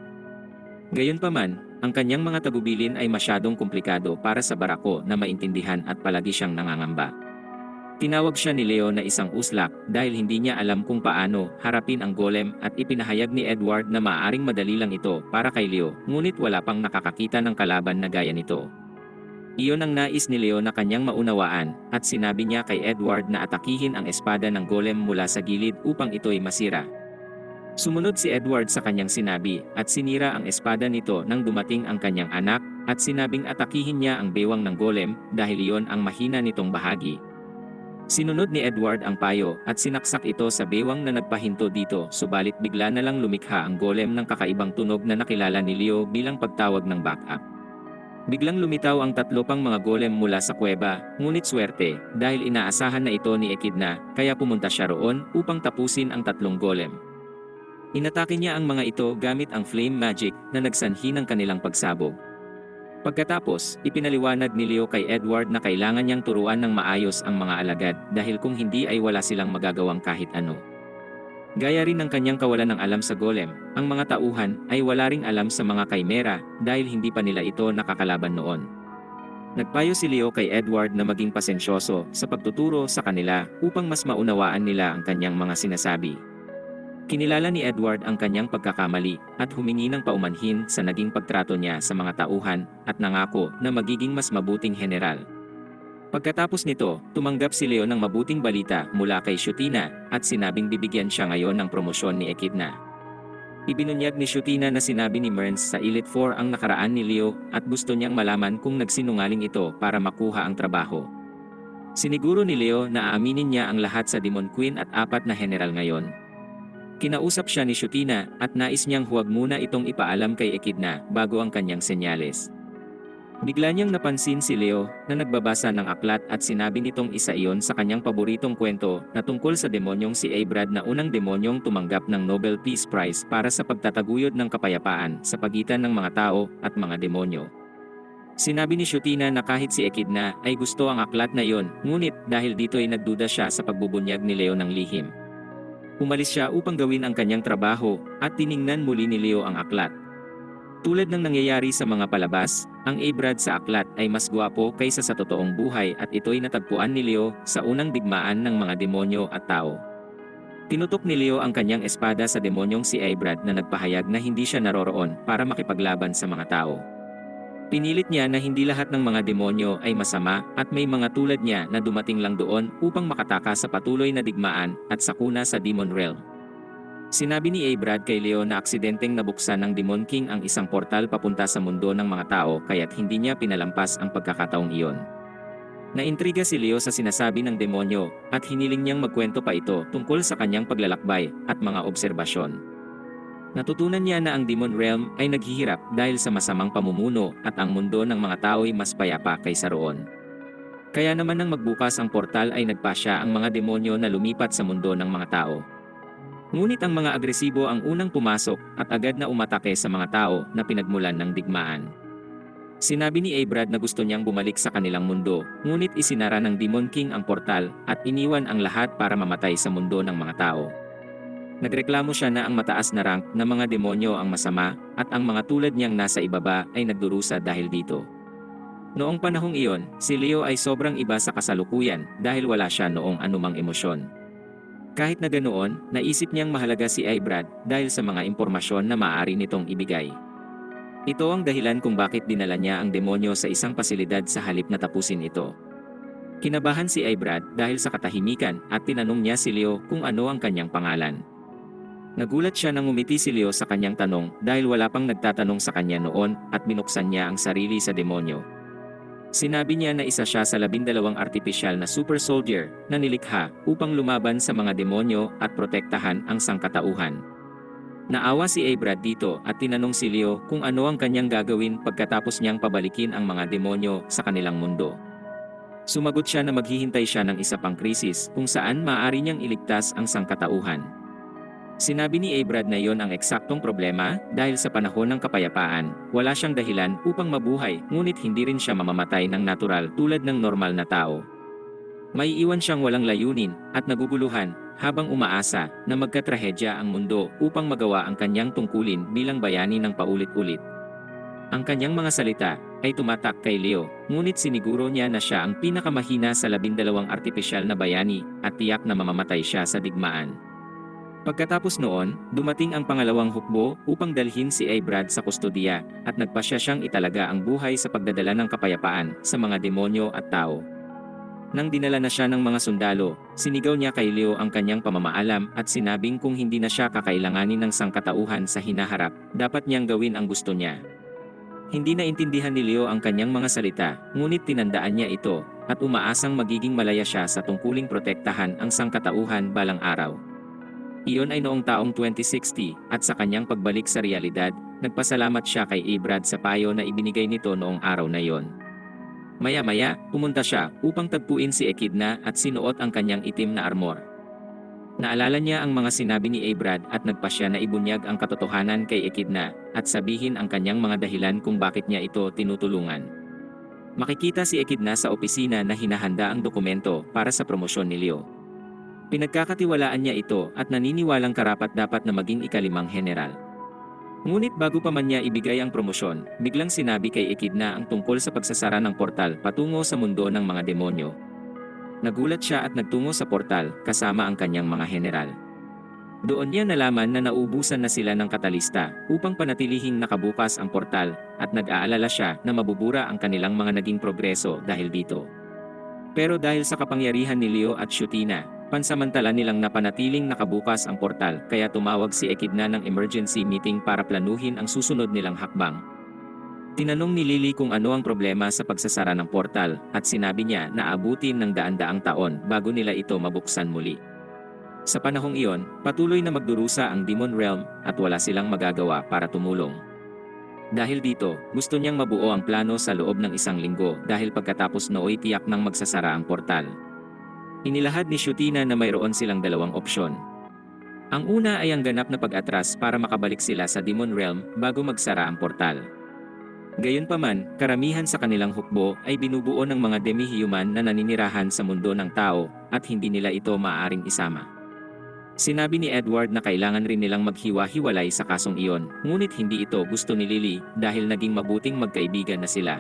Gayunpaman, ang kanyang mga tagubilin ay masyadong komplikado para sa barako na maintindihan at palagi siyang nangangamba. Tinawag siya ni Leo na isang uslak dahil hindi niya alam kung paano harapin ang golem at ipinahayag ni Edward na maaaring madali lang ito para kay Leo, ngunit wala pang nakakakita ng kalaban na gaya nito. Iyon ang nais ni Leo na kanyang maunawaan at sinabi niya kay Edward na atakihin ang espada ng golem mula sa gilid upang ito'y masira. Sumunod si Edward sa kanyang sinabi at sinira ang espada nito nang dumating ang kanyang anak at sinabing atakihin niya ang bewang ng golem dahil iyon ang mahina nitong bahagi. Sinunod ni Edward ang payo at sinaksak ito sa bewang na nagpahinto dito, subalit bigla na lang lumikha ang golem ng kakaibang tunog na nakilala ni Leo bilang pagtawag ng backup. Biglang lumitaw ang tatlo pang mga golem mula sa kuweba, ngunit swerte dahil inaasahan na ito ni Echidna kaya pumunta siya roon upang tapusin ang tatlong golem. Inatake niya ang mga ito gamit ang flame magic na nagsanhi ng kanilang pagsabog. Pagkatapos, ipinaliwanag ni Leo kay Edward na kailangan niyang turuan ng maayos ang mga alagad dahil kung hindi ay wala silang magagawang kahit ano. Gaya rin ng kanyang kawalan ng alam sa golem, ang mga tauhan ay wala ring alam sa mga kaimera dahil hindi pa nila ito nakakalaban noon. Nagpayo si Leo kay Edward na maging pasensyoso sa pagtuturo sa kanila upang mas maunawaan nila ang kanyang mga sinasabi. Kinilala ni Edward ang kanyang pagkakamali at humingi ng paumanhin sa naging pagtrato niya sa mga tauhan at nangako na magiging mas mabuting general. Pagkatapos nito, tumanggap si Leo ng mabuting balita mula kay Shutina at sinabing bibigyan siya ngayon ng promosyon ni Echidna. Ibinunyag ni Shutina na sinabi ni Merns sa Elite 4 ang nakaraan ni Leo at gusto niyang malaman kung nagsinungaling ito para makuha ang trabaho. Siniguro ni Leo na aaminin niya ang lahat sa Demon Queen at 4 na general ngayon. Kinausap siya ni Shutina at nais niyang huwag muna itong ipaalam kay Echidna bago ang kanyang senyales. Bigla niyang napansin si Leo na nagbabasa ng aklat at sinabi nitong isa iyon sa kanyang paboritong kwento na tungkol sa demonyong si Abrad na unang demonyong tumanggap ng Nobel Peace Prize para sa pagtataguyod ng kapayapaan sa pagitan ng mga tao at mga demonyo. Sinabi ni Shutina na kahit si Echidna ay gusto ang aklat na iyon, ngunit dahil dito ay nagduda siya sa pagbubunyag ni Leo ng lihim. Umalis siya upang gawin ang kanyang trabaho at tiningnan muli ni Leo ang aklat. Tulad ng nangyayari sa mga palabas, ang Abrad sa aklat ay mas gwapo kaysa sa totoong buhay at ito'y natagpuan ni Leo sa unang digmaan ng mga demonyo at tao. Tinutok ni Leo ang kanyang espada sa demonyong si Abrad na nagpahayag na hindi siya naroroon para makipaglaban sa mga tao. Pinilit niya na hindi lahat ng mga demonyo ay masama at may mga tulad niya na dumating lang doon upang makatakas sa patuloy na digmaan at sakuna sa Demon Realm. Sinabi ni Abrad kay Leo na aksidenteng nabuksan ng Demon King ang isang portal papunta sa mundo ng mga tao kaya't hindi niya pinalampas ang pagkakataong iyon. Naintriga si Leo sa sinasabi ng demonyo at hiniling niyang magkwento pa ito tungkol sa kanyang paglalakbay at mga obserbasyon. Natutunan niya na ang Demon Realm ay naghihirap dahil sa masamang pamumuno at ang mundo ng mga tao ay mas payapa kaysa roon. Kaya naman nang magbukas ang portal ay nagpasya ang mga demonyo na lumipat sa mundo ng mga tao. Ngunit ang mga agresibo ang unang pumasok at agad na umatake sa mga tao na pinagmulan ng digmaan. Sinabi ni Abrad na gusto niyang bumalik sa kanilang mundo, ngunit isinara ng Demon King ang portal at iniwan ang lahat para mamatay sa mundo ng mga tao. Nagreklamo siya na ang mataas na rank na mga demonyo ang masama at ang mga tulad niyang nasa ibaba ay nagdurusa dahil dito. Noong panahong iyon, si Leo ay sobrang iba sa kasalukuyan dahil wala siya noong anumang emosyon. Kahit na ganoon, naisip niyang mahalaga si Abrad dahil sa mga impormasyon na maaari nitong ibigay. Ito ang dahilan kung bakit dinala niya ang demonyo sa isang pasilidad sa halip na tapusin ito. Kinabahan si Ibrad dahil sa katahimikan at tinanong niya si Leo kung ano ang kanyang pangalan. Nagulat siya nang ngumiti si Leo sa kanyang tanong dahil wala pang nagtatanong sa kanya noon at binuksan niya ang sarili sa demonyo. Sinabi niya na isa siya sa 12 artipisyal na super soldier na nilikha upang lumaban sa mga demonyo at protektahan ang sangkatauhan. Naawa si Abrad dito at tinanong si Leo kung ano ang kanyang gagawin pagkatapos niyang pabalikin ang mga demonyo sa kanilang mundo. Sumagot siya na maghihintay siya ng isa pang krisis kung saan maaari niyang iligtas ang sangkatauhan. Sinabi ni Abrad na iyon ang eksaktong problema dahil sa panahon ng kapayapaan, wala siyang dahilan upang mabuhay ngunit hindi rin siya mamamatay ng natural tulad ng normal na tao. May iwan siyang walang layunin at naguguluhan habang umaasa na magkatrahedya ang mundo upang magawa ang kanyang tungkulin bilang bayani ng paulit-ulit. Ang kanyang mga salita ay tumatak kay Leo, ngunit siniguro niya na siya ang pinakamahina sa 12 artipisyal na bayani at tiyak na mamamatay siya sa digmaan. Pagkatapos noon, dumating ang pangalawang hukbo upang dalhin si Abrad sa kustodiya at nagpasya siyang italaga ang buhay sa pagdadala ng kapayapaan sa mga demonyo at tao. Nang dinala na siya ng mga sundalo, sinigaw niya kay Leo ang kanyang pamamaalam at sinabing kung hindi na siya kakailanganin ng sangkatauhan sa hinaharap, dapat niyang gawin ang gusto niya. Hindi na intindihan ni Leo ang kanyang mga salita, ngunit tinandaan niya ito at umaasang magiging malaya siya sa tungkuling protektahan ang sangkatauhan balang araw. Iyon ay noong taong 2060 at sa kanyang pagbalik sa realidad, nagpasalamat siya kay Abrad sa payo na ibinigay nito noong araw na iyon. Maya-maya, pumunta siya upang tagpuin si Echidna at sinuot ang kanyang itim na armor. Naalala niya ang mga sinabi ni Abrad at nagpasya na ibunyag ang katotohanan kay Echidna at sabihin ang kanyang mga dahilan kung bakit niya ito tinutulungan. Makikita si Echidna sa opisina na hinahanda ang dokumento para sa promosyon ni Leo. Pinagkakatiwalaan niya ito at naniniwalang karapat-dapat na maging ikalimang general. Ngunit bago pa man niya ibigay ang promosyon, biglang sinabi kay Echidna ang tungkol sa pagsasara ng portal patungo sa mundo ng mga demonyo. Nagulat siya at nagtungo sa portal kasama ang kanyang mga general. Doon niya nalaman na nauubusan na sila ng katalista upang panatilihing nakabukas ang portal at nag-aalala siya na mabubura ang kanilang mga naging progreso dahil dito. Pero dahil sa kapangyarihan ni Leo at Shutina, pansamantala nilang napanatiling nakabukas ang portal kaya tumawag si Echidna ng emergency meeting para planuhin ang susunod nilang hakbang. Tinanong ni Lily kung ano ang problema sa pagsasara ng portal at sinabi niya na abutin ng daan-daang taon bago nila ito mabuksan muli. Sa panahong iyon, patuloy na magdurusa ang Demon Realm at wala silang magagawa para tumulong. Dahil dito, gusto niyang mabuo ang plano sa loob ng 1 linggo dahil pagkatapos nooy tiyak nang magsasara ang portal. Inilahad ni Shutina na mayroon silang 2 opsyon. Ang una ay ang ganap na pag-atras para makabalik sila sa Demon Realm bago magsara ang portal. Gayunpaman, karamihan sa kanilang hukbo ay binubuo ng mga demi-human na naninirahan sa mundo ng tao at hindi nila ito maaaring isama. Sinabi ni Edward na kailangan rin nilang maghiwa-hiwalay sa kasong iyon, ngunit hindi ito gusto ni Lily dahil naging mabuting magkaibigan na sila.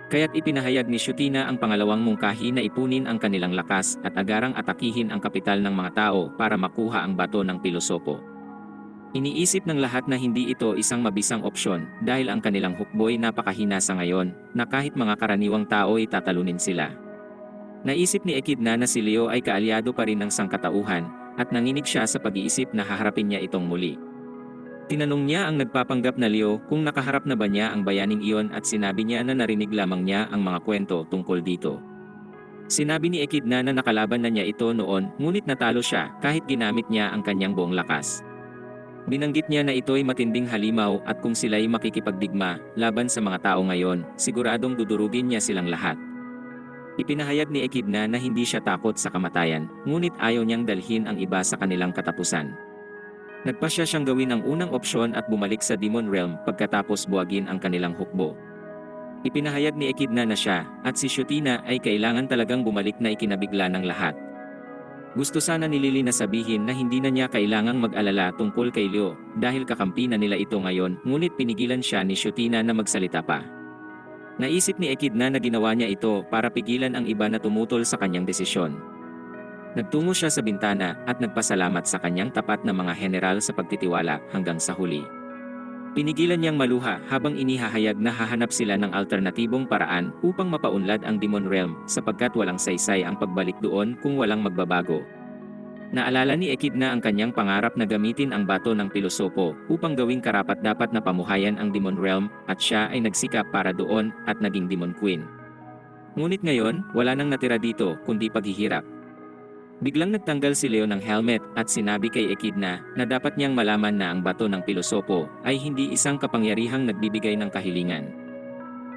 Kaya't ipinahayag ni Shutina ang pangalawang mungkahi na ipunin ang kanilang lakas at agarang atakihin ang kapital ng mga tao para makuha ang bato ng pilosopo. Iniisip ng lahat na hindi ito isang mabisang opsyon dahil ang kanilang hukbo'y napakahina sa ngayon na kahit mga karaniwang tao ay tatalunin sila. Naisip ni Echidna na si Leo ay kaalyado pa rin ng sangkatauhan at nanginig siya sa pag-iisip na haharapin niya itong muli. Tinanong niya ang nagpapanggap na Leo kung nakaharap na ba niya ang bayaning iyon at sinabi niya na narinig lamang niya ang mga kwento tungkol dito. Sinabi ni Echidna na nakalaban na niya ito noon ngunit natalo siya kahit ginamit niya ang kanyang buong lakas. Binanggit niya na ito'y matinding halimaw at kung sila'y makikipagdigma laban sa mga tao ngayon, siguradong dudurugin niya silang lahat. Ipinahayag ni Echidna na hindi siya takot sa kamatayan, ngunit ayaw niyang dalhin ang iba sa kanilang katapusan. Nagpasya siyang gawin ang unang opsyon at bumalik sa Demon Realm pagkatapos buwagin ang kanilang hukbo. Ipinahayag ni Echidna na siya at si Shutina ay kailangan talagang bumalik na ikinabigla ng lahat. Gusto sana ni Lily na sabihin na hindi na niya kailangang mag-alala tungkol kay Leo dahil kakampi na nila ito ngayon, ngunit pinigilan siya ni Shutina na magsalita pa. Naisip ni Echidna na ginawa niya ito para pigilan ang iba na tumutol sa kanyang desisyon. Nagtungo siya sa bintana at nagpasalamat sa kanyang tapat na mga general sa pagtitiwala hanggang sa huli. Pinigilan niyang maluha habang inihahayag na hahanap sila ng alternatibong paraan upang mapaunlad ang Demon Realm sapagkat walang saysay ang pagbalik doon kung walang magbabago. Naalala ni Echidna ang kanyang pangarap na gamitin ang bato ng pilosopo upang gawing karapat-dapat na pamuhayan ang Demon Realm at siya ay nagsikap para doon at naging Demon Queen. Ngunit ngayon, wala nang natira dito kundi paghihirap. Biglang nagtanggal si Leo ng helmet at sinabi kay Echidna na dapat niyang malaman na ang bato ng pilosopo ay hindi isang kapangyarihang nagbibigay ng kahilingan.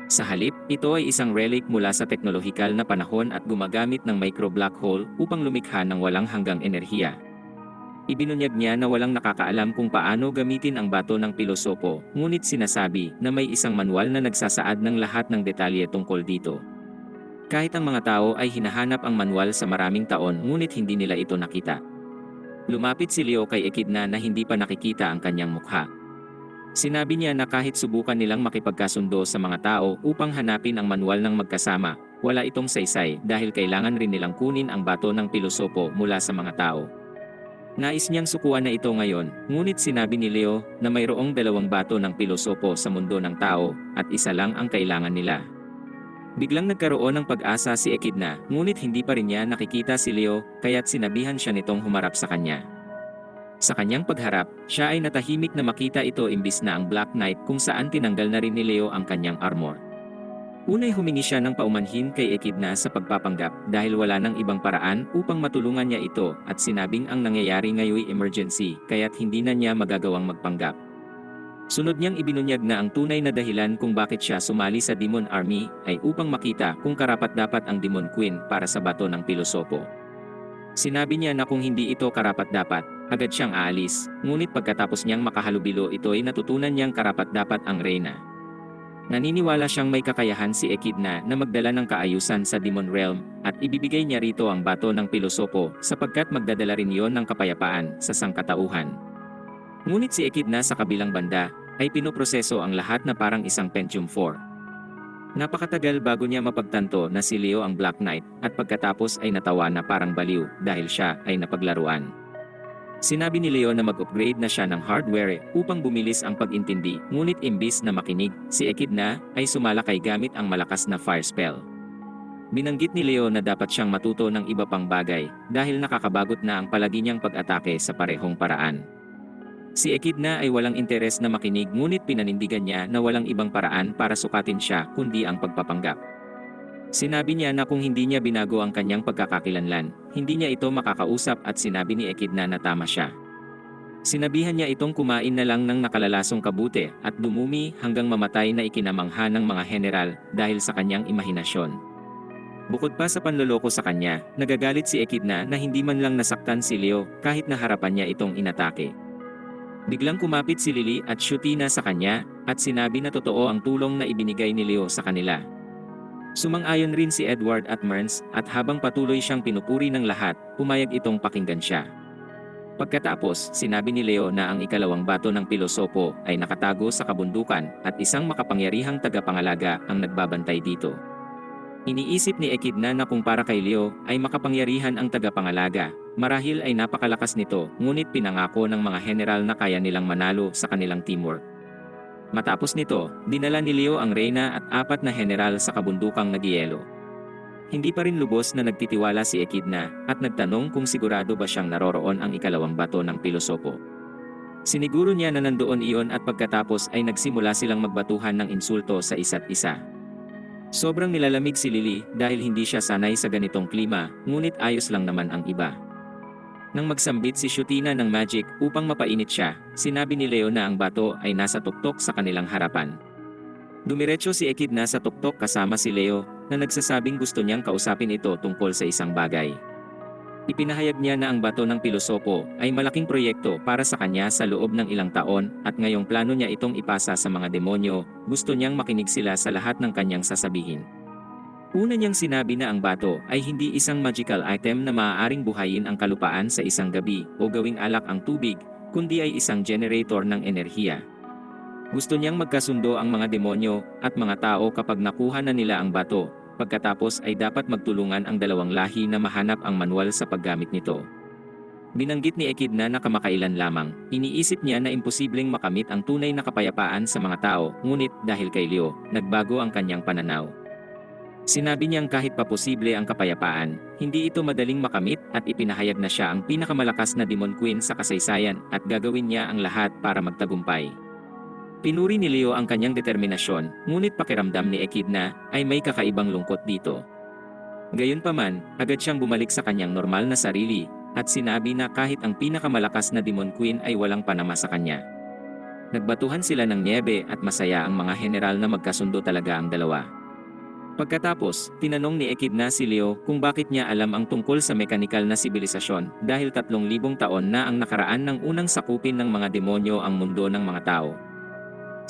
Sa halip, ito ay isang relic mula sa teknolohikal na panahon at gumagamit ng micro-black hole upang lumikha ng walang hanggang enerhiya. Ibinunyag niya na walang nakakaalam kung paano gamitin ang bato ng pilosopo, ngunit sinasabi na may isang manual na nagsasaad ng lahat ng detalye tungkol dito. Kahit ang mga tao ay hinahanap ang manual sa maraming taon ngunit hindi nila ito nakita. Lumapit si Leo kay Echidna na hindi pa nakikita ang kanyang mukha. Sinabi niya na kahit subukan nilang makipagkasundo sa mga tao upang hanapin ang manual ng magkasama, wala itong saysay dahil kailangan rin nilang kunin ang bato ng pilosopo mula sa mga tao. Nais niyang sukuan na ito ngayon, ngunit sinabi ni Leo na mayroong 2 bato ng pilosopo sa mundo ng tao at isa lang ang kailangan nila. Biglang nagkaroon ng pag-asa si Echidna, ngunit hindi pa rin niya nakikita si Leo kaya't sinabihan siya nitong humarap sa kanya. Sa kanyang pagharap, siya ay natahimik na makita ito imbis na ang Black Knight kung saan tinanggal na rin ni Leo ang kanyang armor. Unay humingi siya ng paumanhin kay Echidna sa pagpapanggap dahil wala nang ibang paraan upang matulungan niya ito at sinabing ang nangyayari ngayoy emergency kaya't hindi na niya magagawang magpanggap. Sunod niyang ibinunyag na ang tunay na dahilan kung bakit siya sumali sa Demon Army ay upang makita kung karapat-dapat ang Demon Queen para sa bato ng pilosopo. Sinabi niya na kung hindi ito karapat-dapat, agad siyang aalis, ngunit pagkatapos niyang makahalubilo ito ay natutunan niyang karapat-dapat ang reyna. Naniniwala siyang may kakayahan si Echidna na magdala ng kaayusan sa Demon Realm at ibibigay niya rito ang bato ng pilosopo sapagkat magdadala rin iyon ng kapayapaan sa sangkatauhan. Ngunit si Echidna sa kabilang banda ay pinoproseso ang lahat na parang isang Pentium 4. Napakatagal bago niya mapagtanto na si Leo ang Black Knight at pagkatapos ay natawa na parang baliw dahil siya ay napaglaruan. Sinabi ni Leo na mag-upgrade na siya ng hardware upang bumilis ang pag-intindi, ngunit imbis na makinig, si Echidna ay sumalakay gamit ang malakas na fire spell. Binanggit ni Leo na dapat siyang matuto ng iba pang bagay dahil nakakabagot na ang palagi niyang pag-atake sa parehong paraan. Si Echidna ay walang interes na makinig ngunit pinanindigan niya na walang ibang paraan para sukatin siya kundi ang pagpapanggap. Sinabi niya na kung hindi niya binago ang kanyang pagkakakilanlan, hindi niya ito makakausap at sinabi ni Echidna na tama siya. Sinabihan niya itong kumain na lang ng nakalalasong kabute at dumumi hanggang mamatay na ikinamangha ng mga general dahil sa kanyang imahinasyon. Bukod pa sa panloloko sa kanya, nagagalit si Echidna na hindi man lang nasaktan si Leo kahit na harapan niya itong inatake. Biglang kumapit si Lily at Shutina sa kanya at sinabi na totoo ang tulong na ibinigay ni Leo sa kanila. Sumang-ayon rin si Edward at Merns at habang patuloy siyang pinupuri ng lahat, pumayag itong pakinggan siya. Pagkatapos, sinabi ni Leo na ang ikalawang bato ng pilosopo ay nakatago sa kabundukan at isang makapangyarihang tagapangalaga ang nagbabantay dito. Iniisip ni Echidna na kung para kay Leo ay makapangyarihan ang tagapangalaga, marahil ay napakalakas nito, ngunit pinangako ng mga general na kaya nilang manalo sa kanilang teamwork. Matapos nito, dinala ni Leo ang reyna at 4 na general sa kabundukang nagyelo. Hindi pa rin lubos na nagtitiwala si Echidna at nagtanong kung sigurado ba siyang naroroon ang ikalawang bato ng pilosopo. Siniguro niya na nandoon iyon at pagkatapos ay nagsimula silang magbatuhan ng insulto sa isa't isa. Sobrang nilalamig si Lily dahil hindi siya sanay sa ganitong klima, ngunit ayos lang naman ang iba. Nang magsambit si Shutina ng magic upang mapainit siya, sinabi ni Leo na ang bato ay nasa tuktok sa kanilang harapan. Dumiretso si Echidna sa tuktok kasama si Leo na nagsasabing gusto niyang kausapin ito tungkol sa isang bagay. Ipinahayag niya na ang bato ng pilosopo ay malaking proyekto para sa kanya sa loob ng ilang taon at ngayong plano niya itong ipasa sa mga demonyo, gusto niyang makinig sila sa lahat ng kanyang sasabihin. Una niyang sinabi na ang bato ay hindi isang magical item na maaaring buhayin ang kalupaan sa isang gabi o gawing alak ang tubig, kundi ay isang generator ng enerhiya. Gusto niyang magkasundo ang mga demonyo at mga tao kapag nakuha na nila ang bato. Pagkatapos ay dapat magtulungan ang dalawang lahi na mahanap ang manual sa paggamit nito. Binanggit ni Echidna na kamakailan lamang, iniisip niya na imposibleng makamit ang tunay na kapayapaan sa mga tao, ngunit dahil kay Leo, nagbago ang kanyang pananaw. Sinabi niyang kahit pa posible ang kapayapaan, hindi ito madaling makamit at ipinahayag na siya ang pinakamalakas na Demon Queen sa kasaysayan at gagawin niya ang lahat para magtagumpay. Pinuri ni Leo ang kanyang determinasyon, ngunit pakiramdam ni Echidna ay may kakaibang lungkot dito. Gayunpaman, agad siyang bumalik sa kanyang normal na sarili, at sinabi na kahit ang pinakamalakas na Demon Queen ay walang panama sa kanya. Nagbatuhan sila ng niebe at masaya ang mga general na magkasundo talaga ang dalawa. Pagkatapos, tinanong ni Echidna si Leo kung bakit niya alam ang tungkol sa mekanikal na sibilisasyon dahil 3,000 taon na ang nakaraan ng unang sakupin ng mga demonyo ang mundo ng mga tao.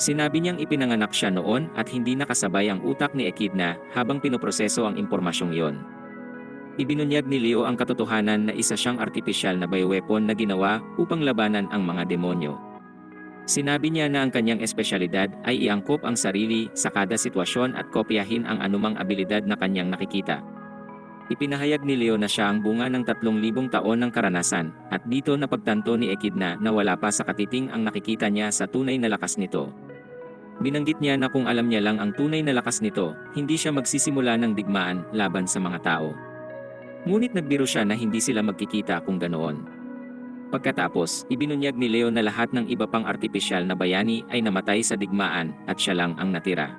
Sinabi niyang ipinanganak siya noon at hindi nakasabay ang utak ni Echidna habang pinoproseso ang impormasyong iyon. Ibinunyag ni Leo ang katotohanan na isa siyang artipisyal na bioweapon na ginawa upang labanan ang mga demonyo. Sinabi niya na ang kanyang espesyalidad ay iangkop ang sarili sa kada sitwasyon at kopyahin ang anumang abilidad na kanyang nakikita. Ipinahayag ni Leo na siya ang bunga ng 3,000 taon ng karanasan, at dito napagtanto ni Echidna na wala pa sa katiting ang nakikita niya sa tunay na lakas nito. Binanggit niya na kung alam niya lang ang tunay na lakas nito, hindi siya magsisimula ng digmaan laban sa mga tao. Ngunit nagbiro siya na hindi sila magkikita kung ganoon. Pagkatapos, ibinunyag ni Leo na lahat ng iba pang artipisyal na bayani ay namatay sa digmaan at siya lang ang natira.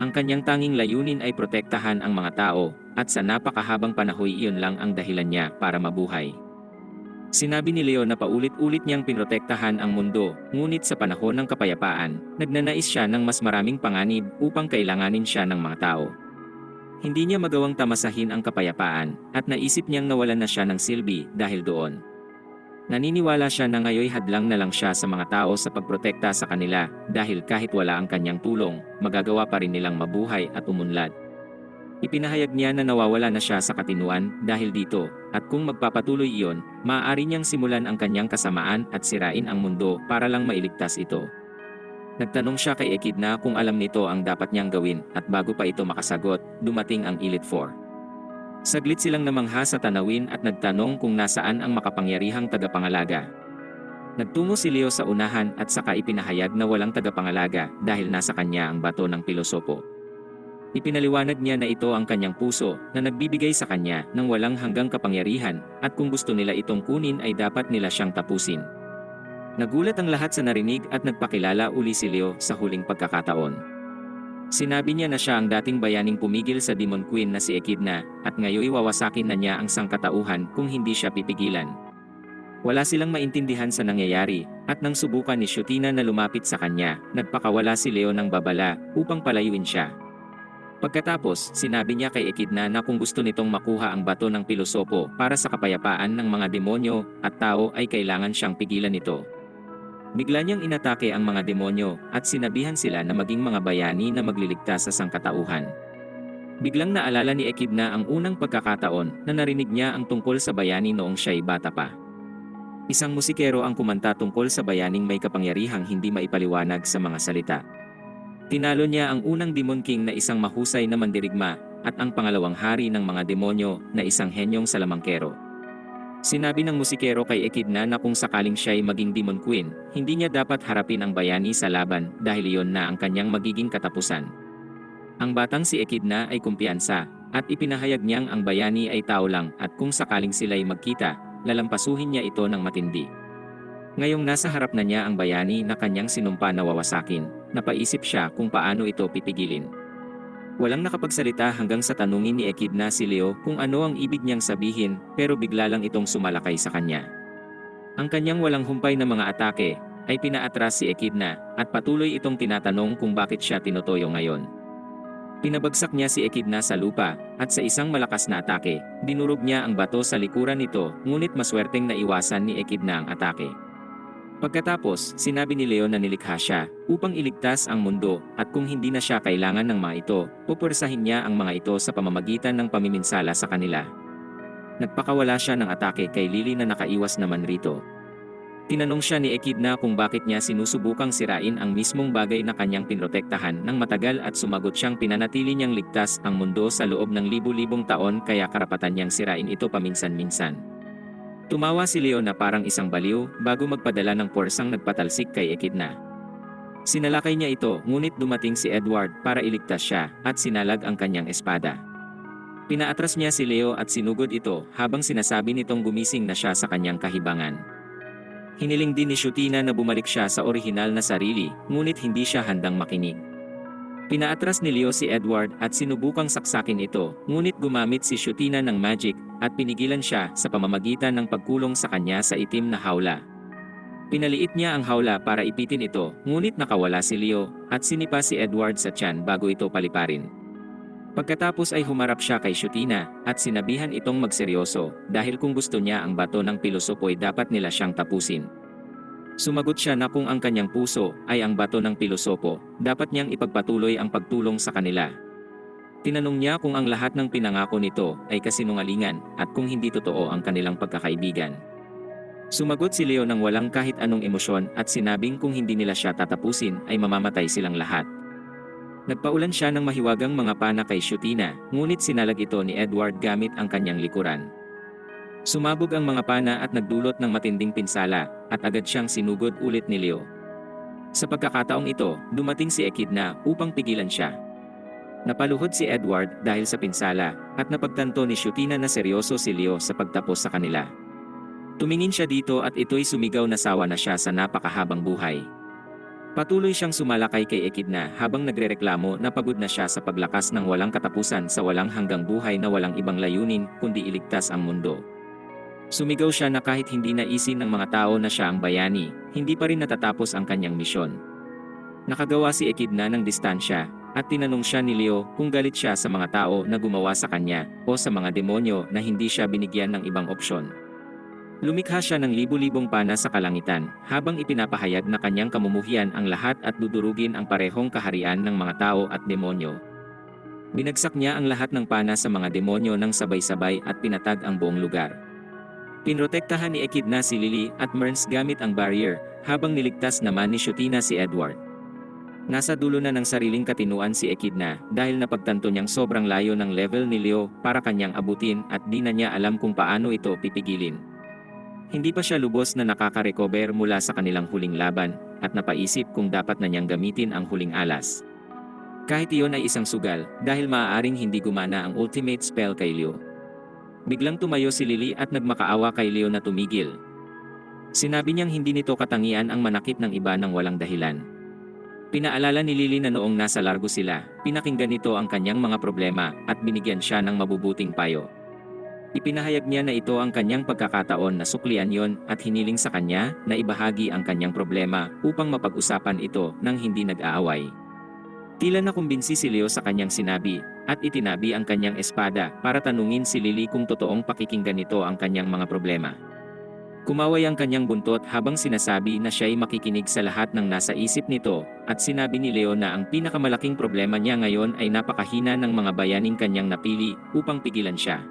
Ang kanyang tanging layunin ay protektahan ang mga tao, at sa napakahabang panahoy iyon lang ang dahilan niya para mabuhay. Sinabi ni Leo na paulit-ulit niyang pinrotektahan ang mundo, ngunit sa panahon ng kapayapaan, nagnanais siya ng mas maraming panganib upang kailanganin siya ng mga tao. Hindi niya magawang tamasahin ang kapayapaan, at naisip niyang nawalan na siya ng silbi dahil doon. Naniniwala siya na ngayoy hadlang na lang siya sa mga tao sa pagprotekta sa kanila dahil kahit wala ang kanyang tulong, magagawa pa rin nilang mabuhay at umunlad. Ipinahayag niya na nawawala na siya sa katinuan dahil dito, at kung magpapatuloy iyon, maaari niyang simulan ang kanyang kasamaan at sirain ang mundo para lang mailigtas ito. Nagtanong siya kay Echidna kung alam nito ang dapat niyang gawin, at bago pa ito makasagot, dumating ang Elite Four. Saglit silang namangha sa tanawin at nagtanong kung nasaan ang makapangyarihang tagapangalaga. Nagtungo si Leo sa unahan at saka ipinahayag na walang tagapangalaga dahil nasa kanya ang bato ng pilosopo. Ipinaliwanag niya na ito ang kanyang puso na nagbibigay sa kanya ng walang hanggang kapangyarihan, at kung gusto nila itong kunin ay dapat nila siyang tapusin. Nagulat ang lahat sa narinig at nagpakilala uli si Leo sa huling pagkakataon. Sinabi niya na siya ang dating bayaning pumigil sa Demon Queen na si Echidna, at ngayoy wawasakin na niya ang sangkatauhan kung hindi siya pipigilan. Wala silang maintindihan sa nangyayari, at nang subukan ni Shutina na lumapit sa kanya, nagpakawala si Leo ng babala upang palayuin siya. Pagkatapos, sinabi niya kay Echidna na kung gusto nitong makuha ang bato ng pilosopo para sa kapayapaan ng mga demonyo at tao ay kailangan siyang pigilan ito. Bigla niyang inatake ang mga demonyo at sinabihan sila na maging mga bayani na magliligtas sa sangkatauhan. Biglang naalala ni Echidna ang unang pagkakataon na narinig niya ang tungkol sa bayani noong siya'y bata pa. Isang musikero ang kumanta tungkol sa bayaning may kapangyarihang hindi maipaliwanag sa mga salita. Tinalo niya ang unang Demon King na isang mahusay na mandirigma, at ang pangalawang hari ng mga demonyo na isang henyong salamangkero. Sinabi ng musikero kay Echidna na kung sakaling siya'y maging Demon Queen, hindi niya dapat harapin ang bayani sa laban dahil iyon na ang kanyang magiging katapusan. Ang batang si Echidna ay kumpiyansa, at ipinahayag niyang ang bayani ay tao lang at kung sakaling sila'y magkita, lalampasuhin niya ito ng matindi. Ngayong nasa harap na niya ang bayani na kanyang sinumpa na wawasakin, napaisip siya kung paano ito pipigilin. Walang nakapagsalita hanggang sa tanungin ni Echidna si Leo kung ano ang ibig niyang sabihin, pero bigla lang itong sumalakay sa kanya. Ang kanyang walang humpay na mga atake ay pinaatras si Echidna, at patuloy itong tinatanong kung bakit siya tinutoyo ngayon. Pinabagsak niya si Echidna sa lupa, at sa isang malakas na atake, dinurog niya ang bato sa likuran nito, ngunit maswerteng naiwasan ni Echidna ang atake. Pagkatapos, sinabi ni Leo na nilikha siya upang iligtas ang mundo, at kung hindi na siya kailangan ng mga ito, pupwersahin niya ang mga ito sa pamamagitan ng pamiminsala sa kanila. Nagpakawala siya ng atake kay Lily na nakaiwas naman rito. Tinanong siya ni Echidna kung bakit niya sinusubukang sirain ang mismong bagay na kanyang pinrotektahan ng matagal, at sumagot siyang pinanatili niyang ligtas ang mundo sa loob ng libu-libong taon kaya karapatan niyang sirain ito paminsan-minsan. Tumawa si Leo na parang isang baliw bago magpadala ng puwersang nagpatalsik kay Echidna. Sinalakay niya ito, ngunit dumating si Edward para iligtas siya at sinalag ang kanyang espada. Pinaatras niya si Leo at sinugod ito habang sinasabi nitong gumising na siya sa kanyang kahibangan. Hiniling din ni Shutina na bumalik siya sa orihinal na sarili, ngunit hindi siya handang makinig. Pinaatras ni Leo si Edward at sinubukang saksakin ito, ngunit gumamit si Shutina ng magic at pinigilan siya sa pamamagitan ng pagkulong sa kanya sa itim na hawla. Pinaliit niya ang hawla para ipitin ito, ngunit nakawala si Leo at sinipa si Edward sa tiyan bago ito paliparin. Pagkatapos ay humarap siya kay Shutina at sinabihan itong magseryoso dahil kung gusto niya ang bato ng pilosopoy dapat nila siyang tapusin. Sumagot siya na kung ang kanyang puso ay ang bato ng pilosopo, dapat niyang ipagpatuloy ang pagtulong sa kanila. Tinanong niya kung ang lahat ng pinangako nito ay kasinungalingan at kung hindi totoo ang kanilang pagkakaibigan. Sumagot si Leo nang walang kahit anong emosyon at sinabing kung hindi nila siya tatapusin ay mamamatay silang lahat. Nagpaulan siya ng mahiwagang mga pana kay Shutina, ngunit sinalag ito ni Edward gamit ang kanyang likuran. Sumabog ang mga pana at nagdulot ng matinding pinsala, at agad siyang sinugod ulit ni Leo. Sa pagkakataong ito, dumating si Echidna upang pigilan siya. Napaluhod si Edward dahil sa pinsala, at napagtanto ni Shutina na seryoso si Leo sa pagtapos sa kanila. Tumingin siya dito at ito'y sumigaw na sawa na siya sa napakahabang buhay. Patuloy siyang sumalakay kay Echidna habang nagrereklamo na pagod na siya sa paglakas ng walang katapusan sa walang hanggang buhay na walang ibang layunin kundi iligtas ang mundo. Sumigaw siya na kahit hindi naisin ng mga tao na siya ang bayani, hindi pa rin natatapos ang kanyang misyon. Nakagawa si Echidna ng distansya, at tinanong siya ni Leo kung galit siya sa mga tao na gumawa sa kanya o sa mga demonyo na hindi siya binigyan ng ibang opsyon. Lumikha siya ng libu-libong pana sa kalangitan, habang ipinapahayag na kanyang kamumuhian ang lahat at dudurugin ang parehong kaharian ng mga tao at demonyo. Binagsak niya ang lahat ng pana sa mga demonyo ng sabay-sabay at pinatag ang buong lugar. Pinrotektahan ni Echidna si Lily at Merns gamit ang barrier, habang niligtas naman ni Shutina si Edward. Nasa dulo na ng sariling katinuan si Echidna dahil napagtanto niyang sobrang layo ng level ni Leo para kanyang abutin at di na niya alam kung paano ito pipigilin. Hindi pa siya lubos na nakaka-recover mula sa kanilang huling laban at napaisip kung dapat na niyang gamitin ang huling alas. Kahit iyon ay isang sugal dahil maaaring hindi gumana ang ultimate spell kay Leo. Biglang tumayo si Lily at nagmakaawa kay Leo na tumigil. Sinabi niyang hindi nito katangian ang manakit ng iba ng walang dahilan. Pinaalala ni Lily na noong nasa largo sila, pinakinggan nito ang kanyang mga problema at binigyan siya ng mabubuting payo. Ipinahayag niya na ito ang kanyang pagkakataon na suklian yon at hiniling sa kanya na ibahagi ang kanyang problema upang mapag-usapan ito nang hindi nag-aaway. Tila nakumbinsi si Leo sa kanyang sinabi at itinabi ang kanyang espada para tanungin si Lily kung totoong pakikinggan nito ang kanyang mga problema. Kumaway ang kanyang buntot habang sinasabi na siya'y makikinig sa lahat ng nasa isip nito at sinabi ni Leo na ang pinakamalaking problema niya ngayon ay napakahina ng mga bayaning kanyang napili upang pigilan siya.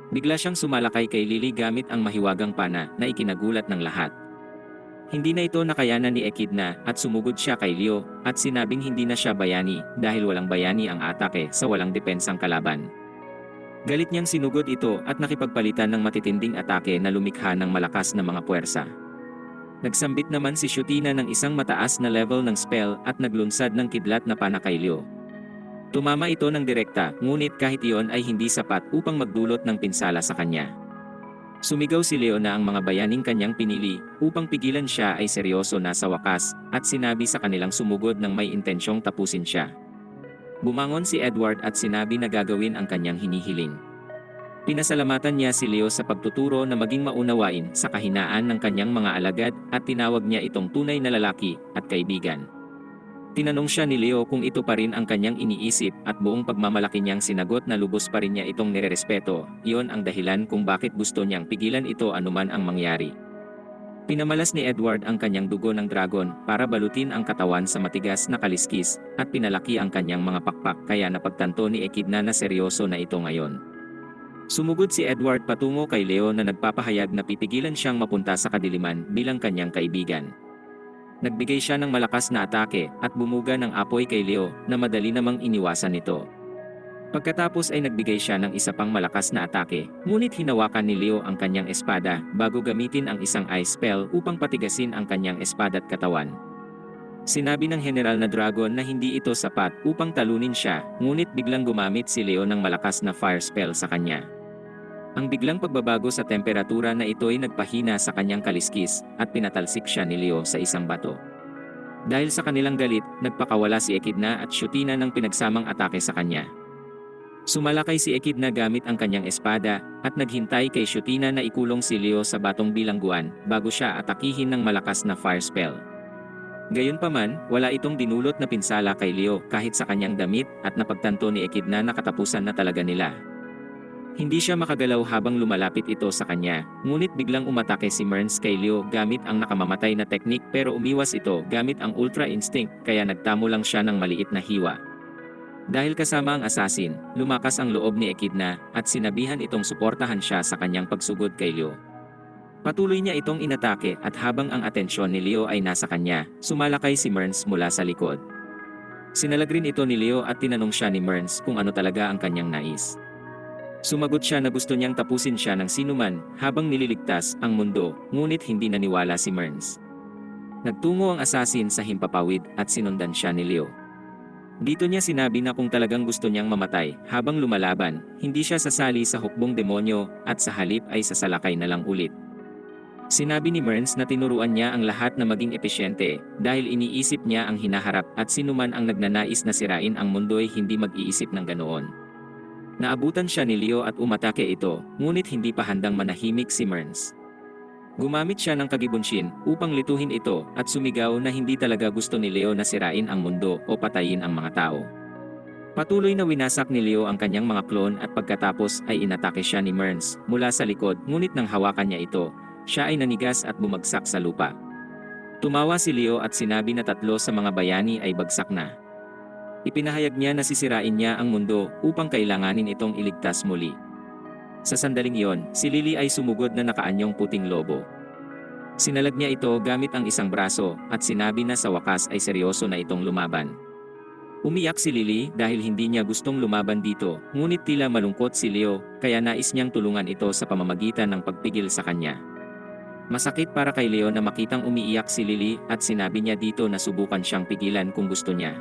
Bigla siyang sumalakay kay Lily gamit ang mahiwagang pana na ikinagulat ng lahat. Hindi na ito nakayanan ni Echidna at sumugod siya kay Leo at sinabing hindi na siya bayani dahil walang bayani ang atake sa walang depensang kalaban. Galit niyang sinugod ito at nakipagpalitan ng matitinding atake na lumikha ng malakas na mga puwersa. Nagsambit naman si Shutina ng isang mataas na level ng spell at naglunsad ng kidlat na pana kay Leo. Tumama ito ng direkta, ngunit kahit iyon ay hindi sapat upang magdulot ng pinsala sa kanya. Sumigaw si Leo na ang mga bayaning kanyang pinili upang pigilan siya ay seryoso na sa wakas at sinabi sa kanilang sumugod ng may intensyong tapusin siya. Bumangon si Edward at sinabi na gagawin ang kanyang hinihiling. Pinasalamatan niya si Leo sa pagtuturo na maging maunawain sa kahinaan ng kanyang mga alagad at tinawag niya itong tunay na lalaki at kaibigan. Tinanong siya ni Leo kung ito pa rin ang kanyang iniisip at buong pagmamalaki niyang sinagot na lubos pa rin niya itong nirerespeto. Iyon ang dahilan kung bakit gusto niyang pigilan ito anuman ang mangyari. Pinamalas ni Edward ang kanyang dugo ng dragon para balutin ang katawan sa matigas na kaliskis at pinalaki ang kanyang mga pakpak kaya napagtanto ni Echidna na seryoso na ito ngayon. Sumugod si Edward patungo kay Leo na nagpapahayag na pipigilan siyang mapunta sa kadiliman bilang kanyang kaibigan. Nagbigay siya ng malakas na atake at bumuga ng apoy kay Leo na madali namang iniwasan nito. Pagkatapos ay nagbigay siya ng isa pang malakas na atake, ngunit hinawakan ni Leo ang kanyang espada bago gamitin ang isang ice spell upang patigasin ang kanyang espada't katawan. Sinabi ng General na Dragon na hindi ito sapat upang talunin siya, ngunit biglang gumamit si Leo ng malakas na fire spell sa kanya. Ang biglang pagbabago sa temperatura na ito ay nagpahina sa kanyang kaliskis at pinatalsik siya ni Leo sa isang bato. Dahil sa kanilang galit, nagpakawala si Echidna at Shutina ng pinagsamang atake sa kanya. Sumalakay si Echidna gamit ang kanyang espada at naghintay kay Shutina na ikulong si Leo sa batong bilangguan bago siya atakihin ng malakas na fire spell. Gayunpaman, wala itong dinulot na pinsala kay Leo kahit sa kanyang damit at napagtanto ni Echidna na katapusan na talaga nila. Hindi siya makagalaw habang lumalapit ito sa kanya, ngunit biglang umatake si Merns kay Leo gamit ang nakamamatay na teknik pero umiwas ito gamit ang Ultra Instinct kaya nagtamo lang siya ng maliit na hiwa. Dahil kasama ang assassin, lumakas ang loob ni Echidna at sinabihan itong suportahan siya sa kanyang pagsugod kay Leo. Patuloy niya itong inatake at habang ang atensyon ni Leo ay nasa kanya, sumalakay si Merns mula sa likod. Sinalag rin ito ni Leo at tinanong siya ni Merns kung ano talaga ang kanyang nais. Sumagot siya na gusto niyang tapusin siya ng sinuman habang nililigtas ang mundo, ngunit hindi naniwala si Merns. Nagtungo ang assassin sa himpapawid at sinundan siya ni Leo. Dito niya sinabi na kung talagang gusto niyang mamatay habang lumalaban, hindi siya sasali sa hukbong demonyo at sa halip ay sasalakay na lang ulit. Sinabi ni Merns na tinuruan niya ang lahat na maging epesyente dahil iniisip niya ang hinaharap at sinuman ang nagnanais na sirain ang mundo ay hindi mag-iisip ng ganoon. Naabutan siya ni Leo at umatake ito, ngunit hindi pa handang manahimik si Merns. Gumamit siya ng kagibunshin upang lituhin ito at sumigaw na hindi talaga gusto ni Leo na sirain ang mundo o patayin ang mga tao. Patuloy na winasak ni Leo ang kanyang mga klon at pagkatapos ay inatake siya ni Merns mula sa likod ngunit nang hawakan niya ito, siya ay nanigas at bumagsak sa lupa. Tumawa si Leo at sinabi na 3 sa mga bayani ay bagsak na. Ipinahayag niya na sisirain niya ang mundo upang kailanganin itong iligtas muli. Sa sandaling iyon, si Lily ay sumugod na nakaanyong puting lobo. Sinalag niya ito gamit ang isang braso at sinabi na sa wakas ay seryoso na itong lumaban. Umiyak si Lily dahil hindi niya gustong lumaban dito, ngunit tila malungkot si Leo kaya nais niyang tulungan ito sa pamamagitan ng pagpigil sa kanya. Masakit para kay Leo na makitang umiiyak si Lily at sinabi niya dito na subukan siyang pigilan kung gusto niya.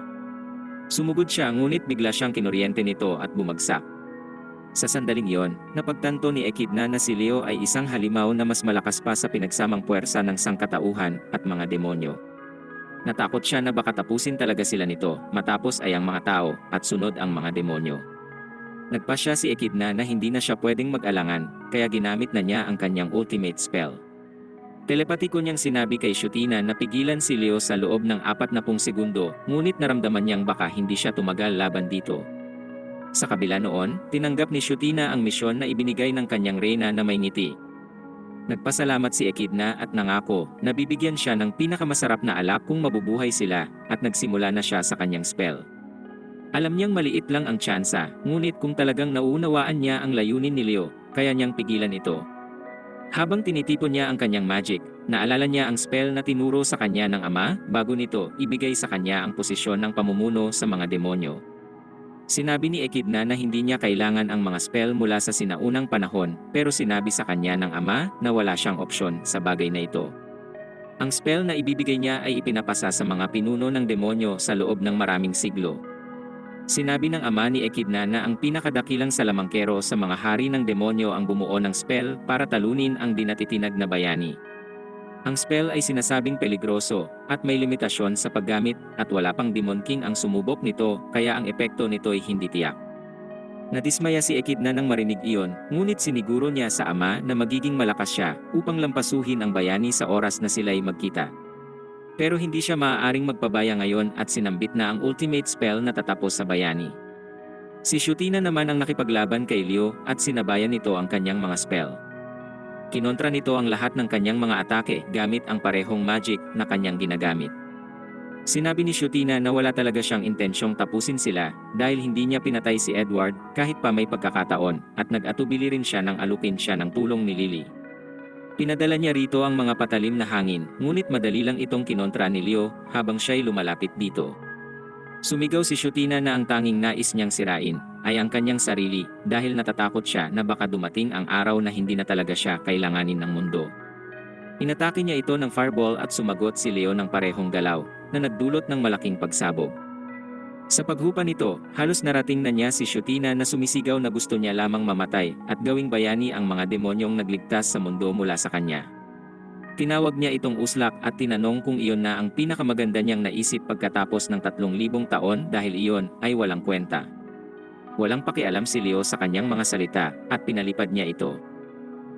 Sumugod siya ngunit bigla siyang kinuryente nito at bumagsak. Sa sandaling iyon, napagtanto ni Echidna na si Leo ay isang halimaw na mas malakas pa sa pinagsamang puwersa ng sangkatauhan at mga demonyo. Natakot siya na baka tapusin talaga sila nito matapos ay ang mga tao at sunod ang mga demonyo. Nagpasya si Echidna na hindi na siya pwedeng mag-alangan kaya ginamit na niya ang kanyang ultimate spell. Telepatiko niyang sinabi kay Shutina na pigilan si Leo sa loob ng 40 segundo ngunit naramdaman niyang baka hindi siya tumagal laban dito. Sa kabila noon, tinanggap ni Shutina ang misyon na ibinigay ng kanyang reyna na may ngiti. Nagpasalamat si Echidna at nangako na bibigyan siya ng pinakamasarap na alak kung mabubuhay sila at nagsimula na siya sa kanyang spell. Alam niyang maliit lang ang tsansa, ngunit kung talagang nauunawaan niya ang layunin ni Leo, kaya niyang pigilan ito. Habang tinitipon niya ang kanyang magic, naalala niya ang spell na tinuro sa kanya ng ama bago nito ibigay sa kanya ang posisyon ng pamumuno sa mga demonyo. Sinabi ni Echidna na hindi niya kailangan ang mga spell mula sa sinaunang panahon pero sinabi sa kanya ng ama na wala siyang opsyon sa bagay na ito. Ang spell na ibibigay niya ay ipinapasa sa mga pinuno ng demonyo sa loob ng maraming siglo. Sinabi ng ama ni Echidna na ang pinakadakilang salamangkero sa mga hari ng demonyo ang bumuo ng spell para talunin ang dinatitinag na bayani. Ang spell ay sinasabing peligroso at may limitasyon sa paggamit at wala pang Demon King ang sumubok nito kaya ang epekto nito ay hindi tiyak. Nadismaya si Echidna nang marinig iyon, ngunit siniguro niya sa ama na magiging malakas siya upang lampasuhin ang bayani sa oras na sila'y magkita. Pero hindi siya maaaring magpabaya ngayon at sinambit na ang ultimate spell na tatapos sa bayani. Si Shutina naman ang nakipaglaban kay Leo at sinabayan nito ang kanyang mga spell. Kinontra nito ang lahat ng kanyang mga atake gamit ang parehong magic na kanyang ginagamit. Sinabi ni Shutina na wala talaga siyang intensyong tapusin sila dahil hindi niya pinatay si Edward kahit pa may pagkakataon at nag-atubili rin siya nang alukin siya ng tulong ni Lily. Pinadala niya rito ang mga patalim na hangin ngunit madali lang itong kinontra ni Leo habang siya'y lumalapit dito. Sumigaw si Shutina na ang tanging nais niyang sirain ay ang kanyang sarili dahil natatakot siya na baka dumating ang araw na hindi na talaga siya kailanganin ng mundo. Inatake niya ito ng fireball at sumagot si Leo ng parehong galaw na nagdulot ng malaking pagsabog. Sa paghupa nito, halos narating na niya si Shutina na sumisigaw na gusto niya lamang mamatay at gawing bayani ang mga demonyong nagligtas sa mundo mula sa kanya. Tinawag niya itong uslak at tinanong kung iyon na ang pinakamaganda niyang naisip pagkatapos ng 3,000 taon dahil iyon ay walang kwenta. Walang pakialam si Leo sa kanyang mga salita at pinalipad niya ito.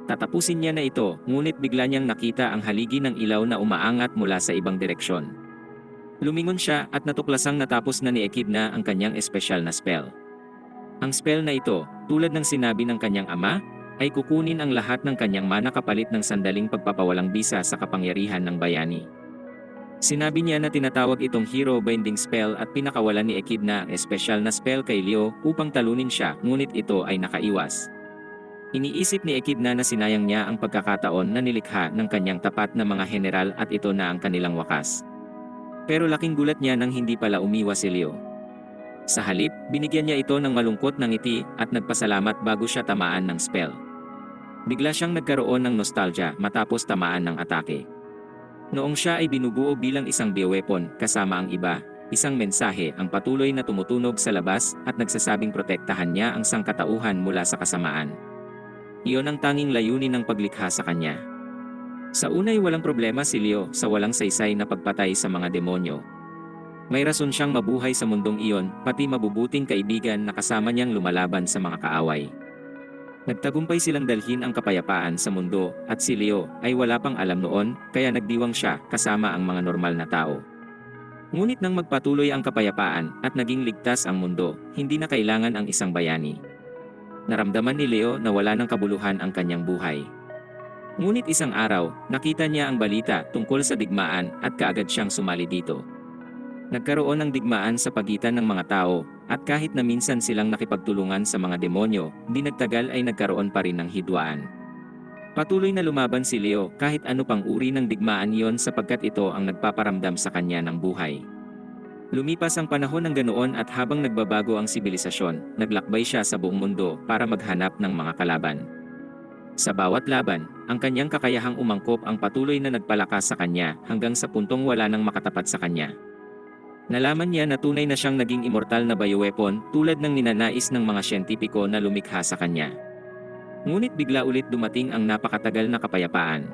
Tatapusin niya na ito, ngunit bigla niyang nakita ang haligi ng ilaw na umaangat mula sa ibang direksyon. Lumingon siya at natuklasang natapos na ni Echidna ang kanyang espesyal na spell. Ang spell na ito, tulad ng sinabi ng kanyang ama, ay kukunin ang lahat ng kanyang mana kapalit ng sandaling pagpapawalang bisa sa kapangyarihan ng bayani. Sinabi niya na tinatawag itong Hero Binding Spell at pinakawalan ni Echidna ang espesyal na spell kay Leo upang talunin siya, ngunit ito ay nakaiwas. Iniisip ni Echidna na sinayang niya ang pagkakataon na nilikha ng kanyang tapat na mga general at ito na ang kanilang wakas. Pero laking gulat niya nang hindi pala umiwas si Leo. Sa halip, binigyan niya ito ng malungkot na ngiti at nagpasalamat bago siya tamaan ng spell. Bigla siyang nagkaroon ng nostalgia matapos tamaan ng atake. Noong siya ay binubuo bilang isang bioweapon kasama ang iba, isang mensahe ang patuloy na tumutunog sa labas at nagsasabing protektahan niya ang sangkatauhan mula sa kasamaan. Iyon ang tanging layunin ng paglikha sa kanya. Sa unay walang problema si Leo sa walang saysay na pagpatay sa mga demonyo. May rason siyang mabuhay sa mundong iyon, pati mabubuting kaibigan na kasama niyang lumalaban sa mga kaaway. Nagtagumpay silang dalhin ang kapayapaan sa mundo at si Leo ay wala pang alam noon kaya nagdiwang siya kasama ang mga normal na tao. Ngunit nang magpatuloy ang kapayapaan at naging ligtas ang mundo, hindi na kailangan ang isang bayani. Naramdaman ni Leo na wala ng kabuluhan ang kanyang buhay. Ngunit isang araw, nakita niya ang balita tungkol sa digmaan at kaagad siyang sumali dito. Nagkaroon ng digmaan sa pagitan ng mga tao, at kahit na minsan silang nakipagtulungan sa mga demonyo, di nagtagal ay nagkaroon pa rin ng hidwaan. Patuloy na lumaban si Leo kahit ano pang uri ng digmaan iyon sapagkat ito ang nagpaparamdam sa kanya ng buhay. Lumipas ang panahon ng ganoon at habang nagbabago ang sibilisasyon, naglakbay siya sa buong mundo para maghanap ng mga kalaban. Sa bawat laban, ang kanyang kakayahang umangkop ang patuloy na nagpalakas sa kanya hanggang sa puntong wala nang makatapat sa kanya. Nalaman niya na tunay na siyang naging immortal na bioweapon tulad ng ninanais ng mga siyentipiko na lumikha sa kanya. Ngunit bigla ulit dumating ang napakatagal na kapayapaan.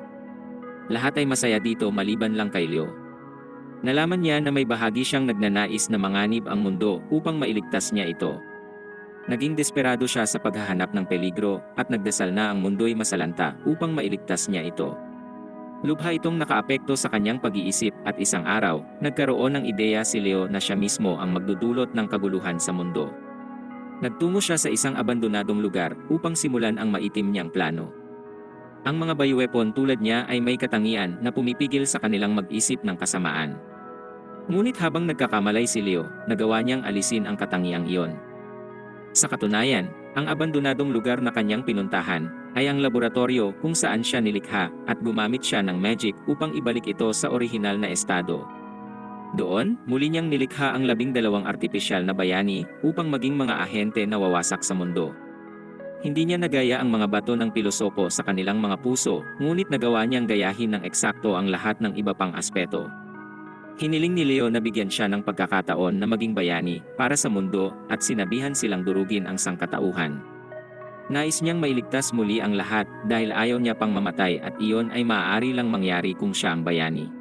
Lahat ay masaya dito maliban lang kay Leo. Nalaman niya na may bahagi siyang nagnanais na manganib ang mundo upang mailigtas niya ito. Naging desperado siya sa paghahanap ng peligro at nagdasal na ang mundo'y masalanta upang mailigtas niya ito. Lubha itong nakaapekto sa kanyang pag-iisip at isang araw, nagkaroon ng ideya si Leo na siya mismo ang magdudulot ng kaguluhan sa mundo. Nagtungo siya sa isang abandonadong lugar upang simulan ang maitim niyang plano. Ang mga bioweapon tulad niya ay may katangian na pumipigil sa kanilang mag-isip ng kasamaan. Ngunit habang nagkakamalay si Leo, nagawa niyang alisin ang katangiang iyon. Sa katunayan, ang abandonadong lugar na kanyang pinuntahan ay ang laboratorio kung saan siya nilikha at gumamit siya ng magic upang ibalik ito sa orihinal na estado. Doon, muli niyang nilikha ang 12 artipisyal na bayani upang maging mga ahente na wawasak sa mundo. Hindi niya nagaya ang mga bato ng pilosopo sa kanilang mga puso, ngunit nagawa niyang gayahin ng eksakto ang lahat ng iba pang aspeto. Hiniling ni Leo na bigyan siya ng pagkakataon na maging bayani para sa mundo at sinabihan silang durugin ang sangkatauhan. Nais niyang mailigtas muli ang lahat dahil ayaw niya pang mamatay at iyon ay maaari lang mangyari kung siya ang bayani.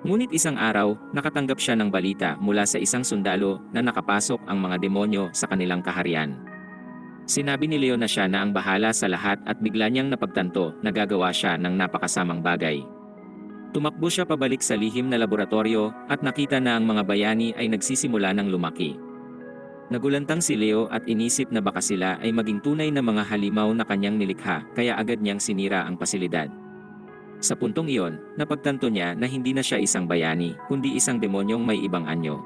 Ngunit isang araw, nakatanggap siya ng balita mula sa isang sundalo na nakapasok ang mga demonyo sa kanilang kaharian. Sinabi ni Leo na siya na ang bahala sa lahat at bigla niyang napagtanto na gagawa siya ng napakasamang bagay. Tumakbo siya pabalik sa lihim na laboratorio at nakita na ang mga bayani ay nagsisimula ng lumaki. Nagulantang si Leo at inisip na baka sila ay maging tunay na mga halimaw na kanyang nilikha kaya agad niyang sinira ang pasilidad. Sa puntong iyon, napagtanto niya na hindi na siya isang bayani, kundi isang demonyong may ibang anyo.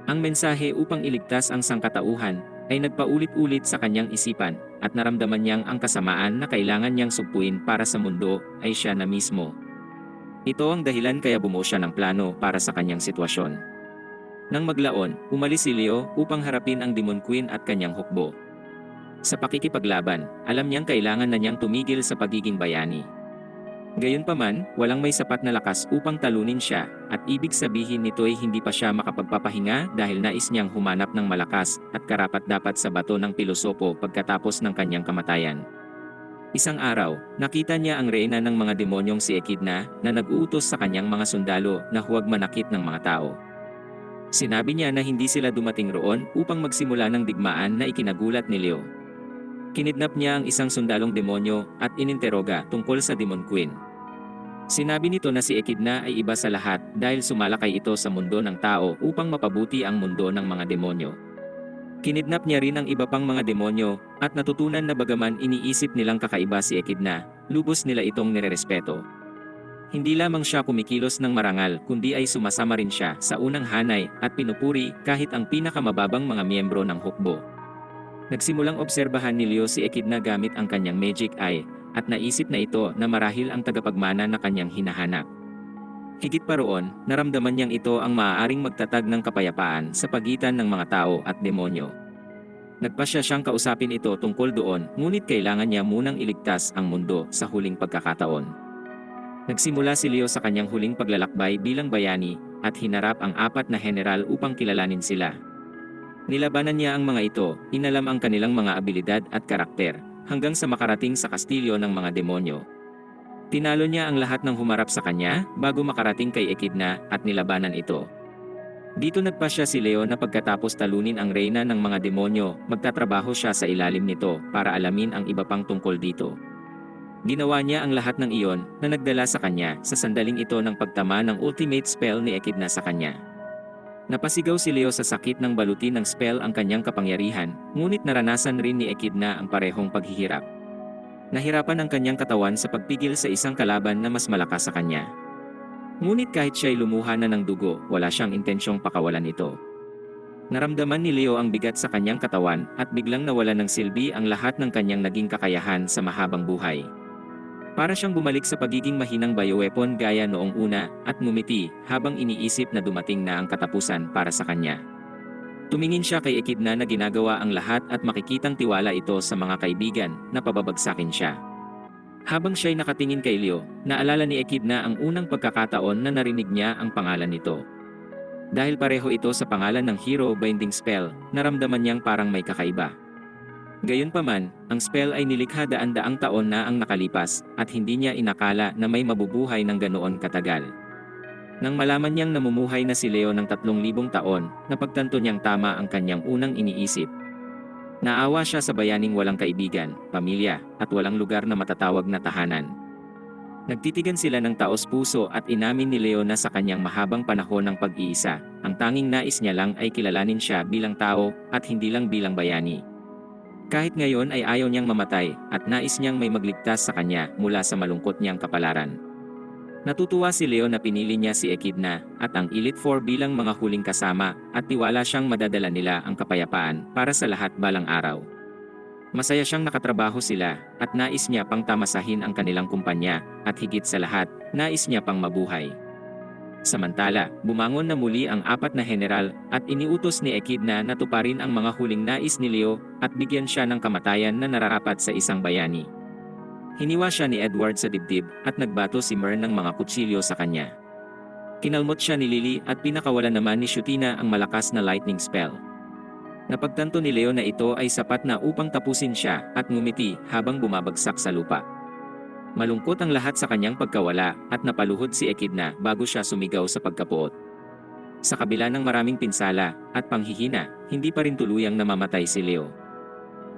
Ang mensahe upang iligtas ang sangkatauhan ay nagpaulit-ulit sa kanyang isipan at naramdaman niyang ang kasamaan na kailangan niyang sugpuin para sa mundo ay siya na mismo. Ito ang dahilan kaya bumuo siya ng plano para sa kanyang sitwasyon. Nang maglaon, umalis si Leo upang harapin ang Demon Queen at kanyang hukbo. Sa pakikipaglaban, alam niyang kailangan na niyang tumigil sa pagiging bayani. Gayunpaman, walang may sapat na lakas upang talunin siya, at ibig sabihin nito ay hindi pa siya makapagpapahinga dahil nais niyang humanap ng malakas at karapat-dapat sa bato ng pilosopo pagkatapos ng kanyang kamatayan. Isang araw, nakita niya ang reyna ng mga demonyong si Echidna na nag-uutos sa kanyang mga sundalo na huwag manakit ng mga tao. Sinabi niya na hindi sila dumating roon upang magsimula ng digmaan na ikinagulat ni Leo. Kinidnap niya ang isang sundalong demonyo at ininteroga tungkol sa Demon Queen. Sinabi nito na si Echidna ay iba sa lahat dahil sumalakay ito sa mundo ng tao upang mapabuti ang mundo ng mga demonyo. Kinidnap niya rin ang iba pang mga demonyo at natutunan na bagaman iniisip nilang kakaiba si Echidna, lubos nila itong nirerespeto. Hindi lamang siya kumikilos ng marangal kundi ay sumasama rin siya sa unang hanay at pinupuri kahit ang pinakamababang mga miyembro ng hukbo. Nagsimulang obserbahan ni Leo si Echidna gamit ang kanyang magic eye at naisip na ito na marahil ang tagapagmana na kanyang hinahanap. Higit pa roon, naramdaman niyang ito ang maaaring magtatag ng kapayapaan sa pagitan ng mga tao at demonyo. Nagpasya siyang kausapin ito tungkol doon, ngunit kailangan niya munang iligtas ang mundo sa huling pagkakataon. Nagsimula si Leo sa kanyang huling paglalakbay bilang bayani at hinarap ang 4 na general upang kilalanin sila. Nilabanan niya ang mga ito, inalam ang kanilang mga abilidad at karakter, hanggang sa makarating sa kastilyo ng mga demonyo. Tinalo niya ang lahat ng humarap sa kanya bago makarating kay Echidna at nilabanan ito. Dito nagpasya si Leo na pagkatapos talunin ang reyna ng mga demonyo, magtatrabaho siya sa ilalim nito para alamin ang iba pang tungkol dito. Ginawa niya ang lahat ng iyon na nagdala sa kanya sa sandaling ito ng pagtama ng ultimate spell ni Echidna sa kanya. Napasigaw si Leo sa sakit ng balutin ng spell ang kanyang kapangyarihan, ngunit naranasan rin ni Echidna ang parehong paghihirap. Nahirapan ang kanyang katawan sa pagpigil sa isang kalaban na mas malakas sa kanya. Ngunit kahit siya'y lumuha na ng dugo, wala siyang intensyong pakawalan ito. Naramdaman ni Leo ang bigat sa kanyang katawan at biglang nawalan ng silbi ang lahat ng kanyang naging kakayahan sa mahabang buhay. Para siyang bumalik sa pagiging mahinang bioweapon gaya noong una at ngumiti habang iniisip na dumating na ang katapusan para sa kanya. Tumingin siya kay Echidna na ginagawa ang lahat at makikitang tiwala ito sa mga kaibigan na pababagsakin siya. Habang siya'y nakatingin kay Leo, naalala ni Echidna ang unang pagkakataon na narinig niya ang pangalan nito. Dahil pareho ito sa pangalan ng hero binding spell, naramdaman niyang parang may kakaiba. Gayunpaman, ang spell ay nilikha daan-daang taon na ang nakalipas at hindi niya inakala na may mabubuhay ng ganoon katagal. Nang malaman niyang namumuhay na si Leo ng 3,000 taon, napagtanto niyang tama ang kanyang unang iniisip. Naawa siya sa bayaning walang kaibigan, pamilya, at walang lugar na matatawag na tahanan. Nagtitigan sila ng taos-puso at inamin ni Leo na sa kanyang mahabang panahon ng pag-iisa, ang tanging nais niya lang ay kilalanin siya bilang tao at hindi lang bilang bayani. Kahit ngayon ay ayaw niyang mamatay at nais niyang may magligtas sa kanya mula sa malungkot niyang kapalaran. Natutuwa si Leo na pinili niya si Echidna at ang Elite Four bilang mga huling kasama at tiwala siyang madadala nila ang kapayapaan para sa lahat balang araw. Masaya siyang nakatrabaho sila at nais niya pang tamasahin ang kanilang kumpanya at higit sa lahat, nais niya pang mabuhay. Samantala, bumangon na muli ang 4 na general at iniutos ni Echidna na tuparin ang mga huling nais ni Leo at bigyan siya ng kamatayan na nararapat sa isang bayani. Hiniwa siya ni Edward sa dibdib at nagbato si Mern ng mga kutsilyo sa kanya. Kinalmot siya ni Lily at pinakawalan naman ni Shutina ang malakas na lightning spell. Napagtanto ni Leo na ito ay sapat na upang tapusin siya at ngumiti habang bumabagsak sa lupa. Malungkot ang lahat sa kanyang pagkawala at napaluhod si Echidna bago siya sumigaw sa pagkapuot. Sa kabila ng maraming pinsala at panghihina, hindi pa rin tuluyang namamatay si Leo.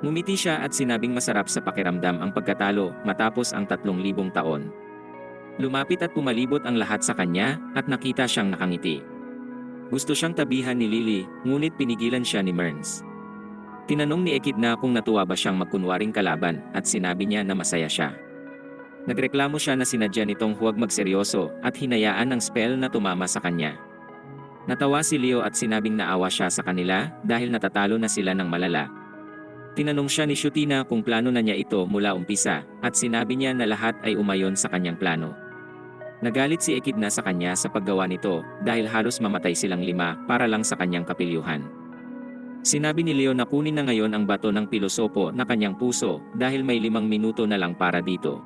Ngumiti siya at sinabing masarap sa pakiramdam ang pagkatalo matapos ang 3,000 taon. Lumapit at pumalibot ang lahat sa kanya at nakita siyang nakangiti. Gusto siyang tabihan ni Lily, ngunit pinigilan siya ni Merns. Tinanong ni Echidna kung natuwa ba siyang magkunwaring kalaban at sinabi niya na masaya siya. Nagreklamo siya na sinadya nitong huwag magseryoso at hinayaan ang spell na tumama sa kanya. Natawa si Leo at sinabing naawa siya sa kanila dahil natatalo na sila ng malala. Tinanong siya ni Shutina kung plano na niya ito mula umpisa at sinabi niya na lahat ay umayon sa kanyang plano. Nagalit si Echidna sa kanya sa paggawa nito dahil halos mamatay silang 5 para lang sa kanyang kapilyuhan. Sinabi ni Leo na kunin na ngayon ang bato ng pilosopo na kanyang puso dahil may 5 minuto na lang para dito.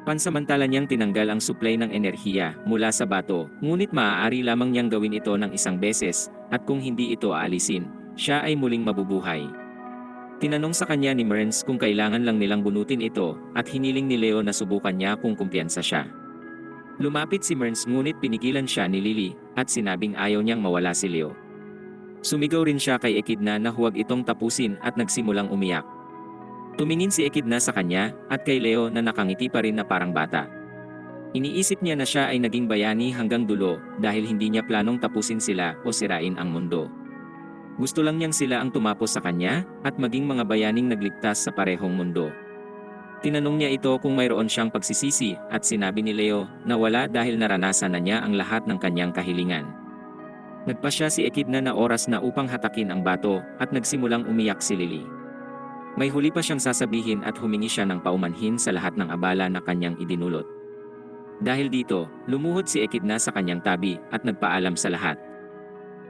Pansamantala niyang tinanggal ang supply ng enerhiya mula sa bato, ngunit maaari lamang niyang gawin ito ng 1 beses, at kung hindi ito aalisin, siya ay muling mabubuhay. Tinanong sa kanya ni Merns kung kailangan lang nilang bunutin ito, at hiniling ni Leo na subukan niya kung kumpiyansa siya. Lumapit si Merns ngunit pinigilan siya ni Lily, at sinabing ayaw niyang mawala si Leo. Sumigaw rin siya kay Echidna na huwag itong tapusin at nagsimulang umiyak. Tumingin si Echidna sa kanya, at kay Leo na nakangiti pa rin na parang bata. Iniisip niya na siya ay naging bayani hanggang dulo dahil hindi niya planong tapusin sila o sirain ang mundo. Gusto lang niyang sila ang tumapos sa kanya, at maging mga bayaning nagligtas sa parehong mundo. Tinanong niya ito kung mayroon siyang pagsisisi, at sinabi ni Leo na wala dahil naranasan na niya ang lahat ng kanyang kahilingan. Nagpasya si Echidna na oras na upang hatakin ang bato, at nagsimulang umiyak si Lily. May huli pa siyang sasabihin at humingi siya ng paumanhin sa lahat ng abala na kanyang idinulot. Dahil dito, lumuhod si Echidna sa kanyang tabi at nagpaalam sa lahat.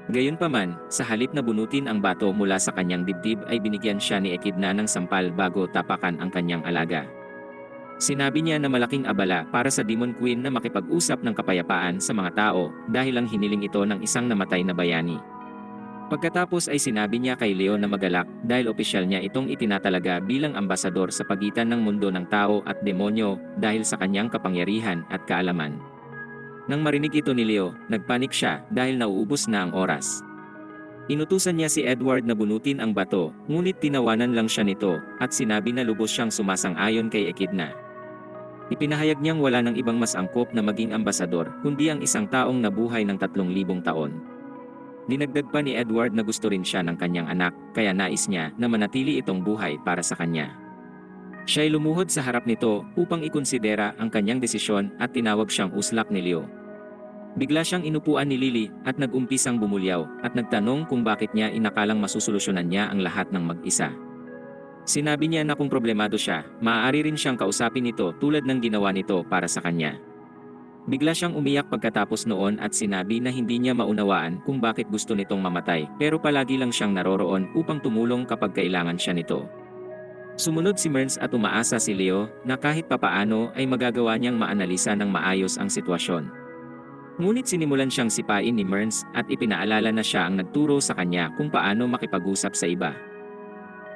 Gayunpaman, sa halip na bunutin ang bato mula sa kanyang dibdib ay binigyan siya ni Echidna ng sampal bago tapakan ang kanyang alaga. Sinabi niya na malaking abala para sa Demon Queen na makipag-usap ng kapayapaan sa mga tao dahil lang hiniling ito ng isang namatay na bayani. Pagkatapos ay sinabi niya kay Leo na magalak dahil opisyal niya itong itinatalaga bilang ambasador sa pagitan ng mundo ng tao at demonyo dahil sa kanyang kapangyarihan at kaalaman. Nang marinig ito ni Leo, nagpanik siya dahil nauubos na ang oras. Inutusan niya si Edward na bunutin ang bato, ngunit tinawanan lang siya nito at sinabi na lubos siyang sumasang-ayon kay Echidna. Ipinahayag niyang wala ng ibang mas angkop na maging ambasador kundi ang isang taong nabuhay ng 3,000 taon. Dinagdag pa ni Edward na gusto rin siya ng kanyang anak, kaya nais niya na manatili itong buhay para sa kanya. Siya'y lumuhod sa harap nito upang ikonsidera ang kanyang desisyon at tinawag siyang uslak ni Leo. Bigla siyang inupuan ni Lily at nag-umpisang bumulyaw at nagtanong kung bakit niya inakalang masusolusyonan niya ang lahat ng mag-isa. Sinabi niya na kung problemado siya, maaari rin siyang kausapin nito tulad ng ginawa nito para sa kanya. Bigla siyang umiyak pagkatapos noon at sinabi na hindi niya maunawaan kung bakit gusto nitong mamatay pero palagi lang siyang naroroon upang tumulong kapag kailangan siya nito. Sumunod si Merns at umaasa si Leo na kahit papaano ay magagawa niyang maanalisa ng maayos ang sitwasyon. Ngunit sinimulan siyang sipain ni Merns at ipinaalala na siya ang nagturo sa kanya kung paano makipag-usap sa iba.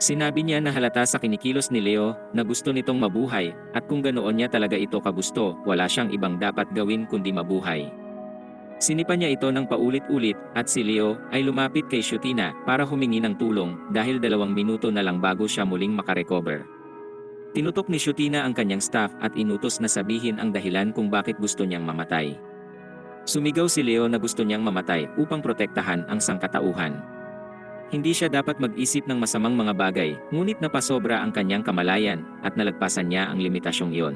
Sinabi niya na halata sa kinikilos ni Leo na gusto nitong mabuhay at kung ganoon niya talaga ito kagusto, wala siyang ibang dapat gawin kundi mabuhay. Sinipa niya ito ng paulit-ulit at si Leo ay lumapit kay Shutina para humingi ng tulong dahil 2 minuto na lang bago siya muling makarecover. Tinutok ni Shutina ang kanyang staff at inutos na sabihin ang dahilan kung bakit gusto niyang mamatay. Sumigaw si Leo na gusto niyang mamatay upang protektahan ang sangkatauhan. Hindi siya dapat mag-isip ng masamang mga bagay, ngunit napasobra ang kanyang kamalayan at nalagpasan niya ang limitasyong iyon.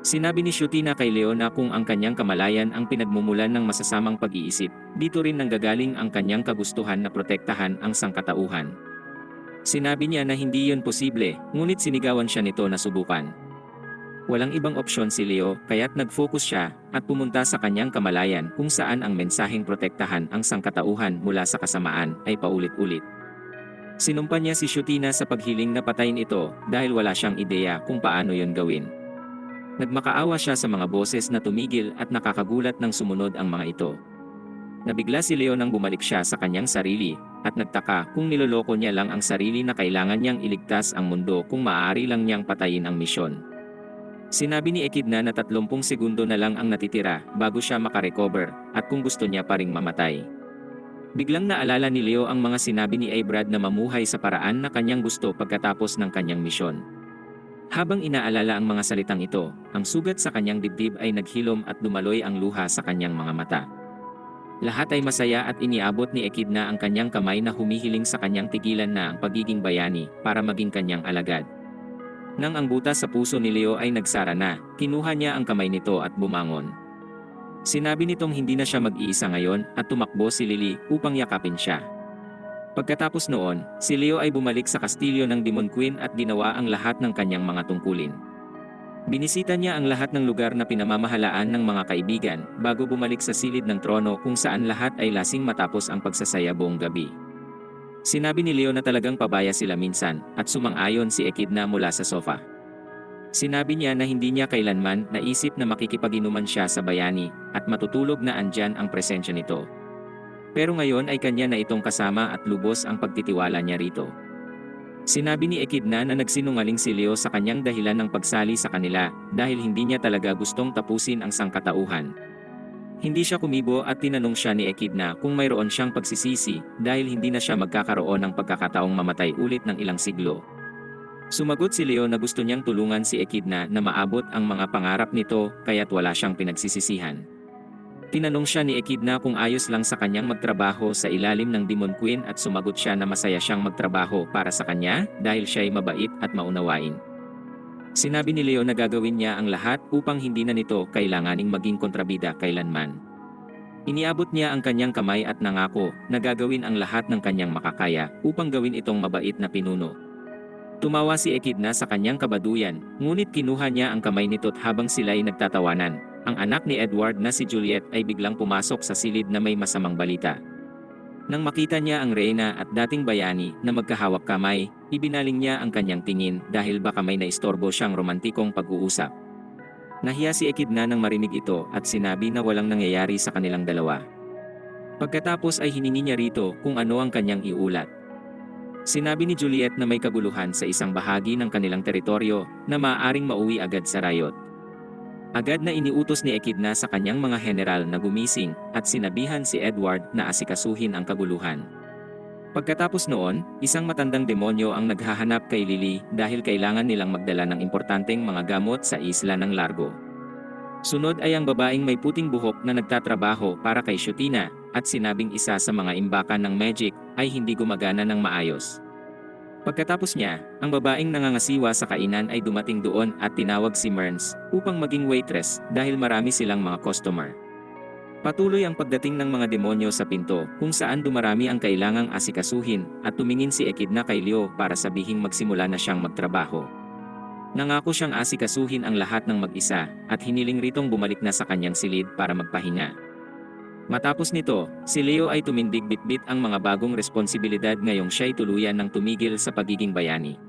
Sinabi ni Shutina kay Leo na kung ang kanyang kamalayan ang pinagmumulan ng masasamang pag-iisip, dito rin nanggagaling ang kanyang kagustuhan na protektahan ang sangkatauhan. Sinabi niya na hindi yun posible, ngunit sinigawan siya nito na subukan. Walang ibang opsyon si Leo kaya't nag-focus siya at pumunta sa kanyang kamalayan kung saan ang mensaheng protektahan ang sangkatauhan mula sa kasamaan ay paulit-ulit. Sinumpa niya si Shutina sa paghiling na patayin ito dahil wala siyang ideya kung paano yon gawin. Nagmakaawa siya sa mga boses na tumigil at nakakagulat nang sumunod ang mga ito. Nabigla si Leo nang bumalik siya sa kanyang sarili at nagtaka kung niloloko niya lang ang sarili na kailangan niyang iligtas ang mundo kung maaari lang niyang patayin ang misyon. Sinabi ni Echidna na 30 segundo na lang ang natitira bago siya makarecover at kung gusto niya pa ring mamatay. Biglang naalala ni Leo ang mga sinabi ni Ebrad na mamuhay sa paraan na kanyang gusto pagkatapos ng kanyang misyon. Habang inaalala ang mga salitang ito, ang sugat sa kanyang dibdib ay naghilom at dumaloy ang luha sa kanyang mga mata. Lahat ay masaya at iniabot ni Echidna ang kanyang kamay na humihiling sa kanyang tigilan na ang pagiging bayani para maging kanyang alagad. Nang ang butas sa puso ni Leo ay nagsara na, kinuha niya ang kamay nito at bumangon. Sinabi nitong hindi na siya mag-iisa ngayon at tumakbo si Lily upang yakapin siya. Pagkatapos noon, si Leo ay bumalik sa kastilyo ng Demon Queen at ginawa ang lahat ng kanyang mga tungkulin. Binisita niya ang lahat ng lugar na pinamamahalaan ng mga kaibigan bago bumalik sa silid ng trono kung saan lahat ay lasing matapos ang pagsasaya buong gabi. Sinabi ni Leo na talagang pabaya sila minsan at sumang-ayon si Echidna mula sa sofa. Sinabi niya na hindi niya kailanman naisip na makikipag-inuman siya sa bayani at matutulog na andyan ang presensya nito. Pero ngayon ay kanya na itong kasama at lubos ang pagtitiwala niya rito. Sinabi ni Echidna na nagsinungaling si Leo sa kanyang dahilan ng pagsali sa kanila dahil hindi niya talaga gustong tapusin ang sangkatauhan. Hindi siya kumibo at tinanong siya ni Echidna kung mayroon siyang pagsisisi dahil hindi na siya magkakaroon ng pagkakataong mamatay ulit ng ilang siglo. Sumagot si Leo na gusto niyang tulungan si Echidna na maabot ang mga pangarap nito kaya't wala siyang pinagsisisihan. Tinanong siya ni Echidna kung ayos lang sa kanyang magtrabaho sa ilalim ng Demon Queen at sumagot siya na masaya siyang magtrabaho para sa kanya dahil siya ay mabait at maunawain. Sinabi ni Leo na gagawin niya ang lahat upang hindi na nito kailanganing maging kontrabida kailanman. Iniabot niya ang kanyang kamay at nangako na gagawin ang lahat ng kanyang makakaya upang gawin itong mabait na pinuno. Tumawa si Echidna sa kanyang kabaduyan, ngunit kinuha niya ang kamay nito't habang sila'y nagtatawanan, ang anak ni Edward na si Juliet ay biglang pumasok sa silid na may masamang balita. Nang makita niya ang reyna at dating bayani na magkahawak kamay, ibinaling niya ang kanyang tingin dahil baka may naistorbo siyang romantikong pag-uusap. Nahiya si Echidna nang marinig ito at sinabi na walang nangyayari sa kanilang dalawa. Pagkatapos ay hiningi niya rito kung ano ang kanyang iulat. Sinabi ni Juliet na may kaguluhan sa isang bahagi ng kanilang teritoryo na maaaring mauwi agad sa riot. Agad na iniutos ni Echidna sa kanyang mga general na gumising at sinabihan si Edward na asikasuhin ang kaguluhan. Pagkatapos noon, isang matandang demonyo ang naghahanap kay Lily dahil kailangan nilang magdala ng importanteng mga gamot sa isla ng Largo. Sunod ay ang babaeng may puting buhok na nagtatrabaho para kay Shutina at sinabing isa sa mga imbakan ng magic ay hindi gumagana ng maayos. Pagkatapos niya, ang babaeng nangangasiwa sa kainan ay dumating doon at tinawag si Merns upang maging waitress dahil marami silang mga customer. Patuloy ang pagdating ng mga demonyo sa pinto kung saan dumarami ang kailangang asikasuhin at tumingin si Echidna kay Leo para sabihing magsimula na siyang magtrabaho. Nangako siyang asikasuhin ang lahat ng mag-isa at hiniling ritong bumalik na sa kanyang silid para magpahinga. Matapos nito, si Leo ay tumindig bitbit ang mga bagong responsibilidad ngayong siya'y tuluyan ng tumigil sa pagiging bayani.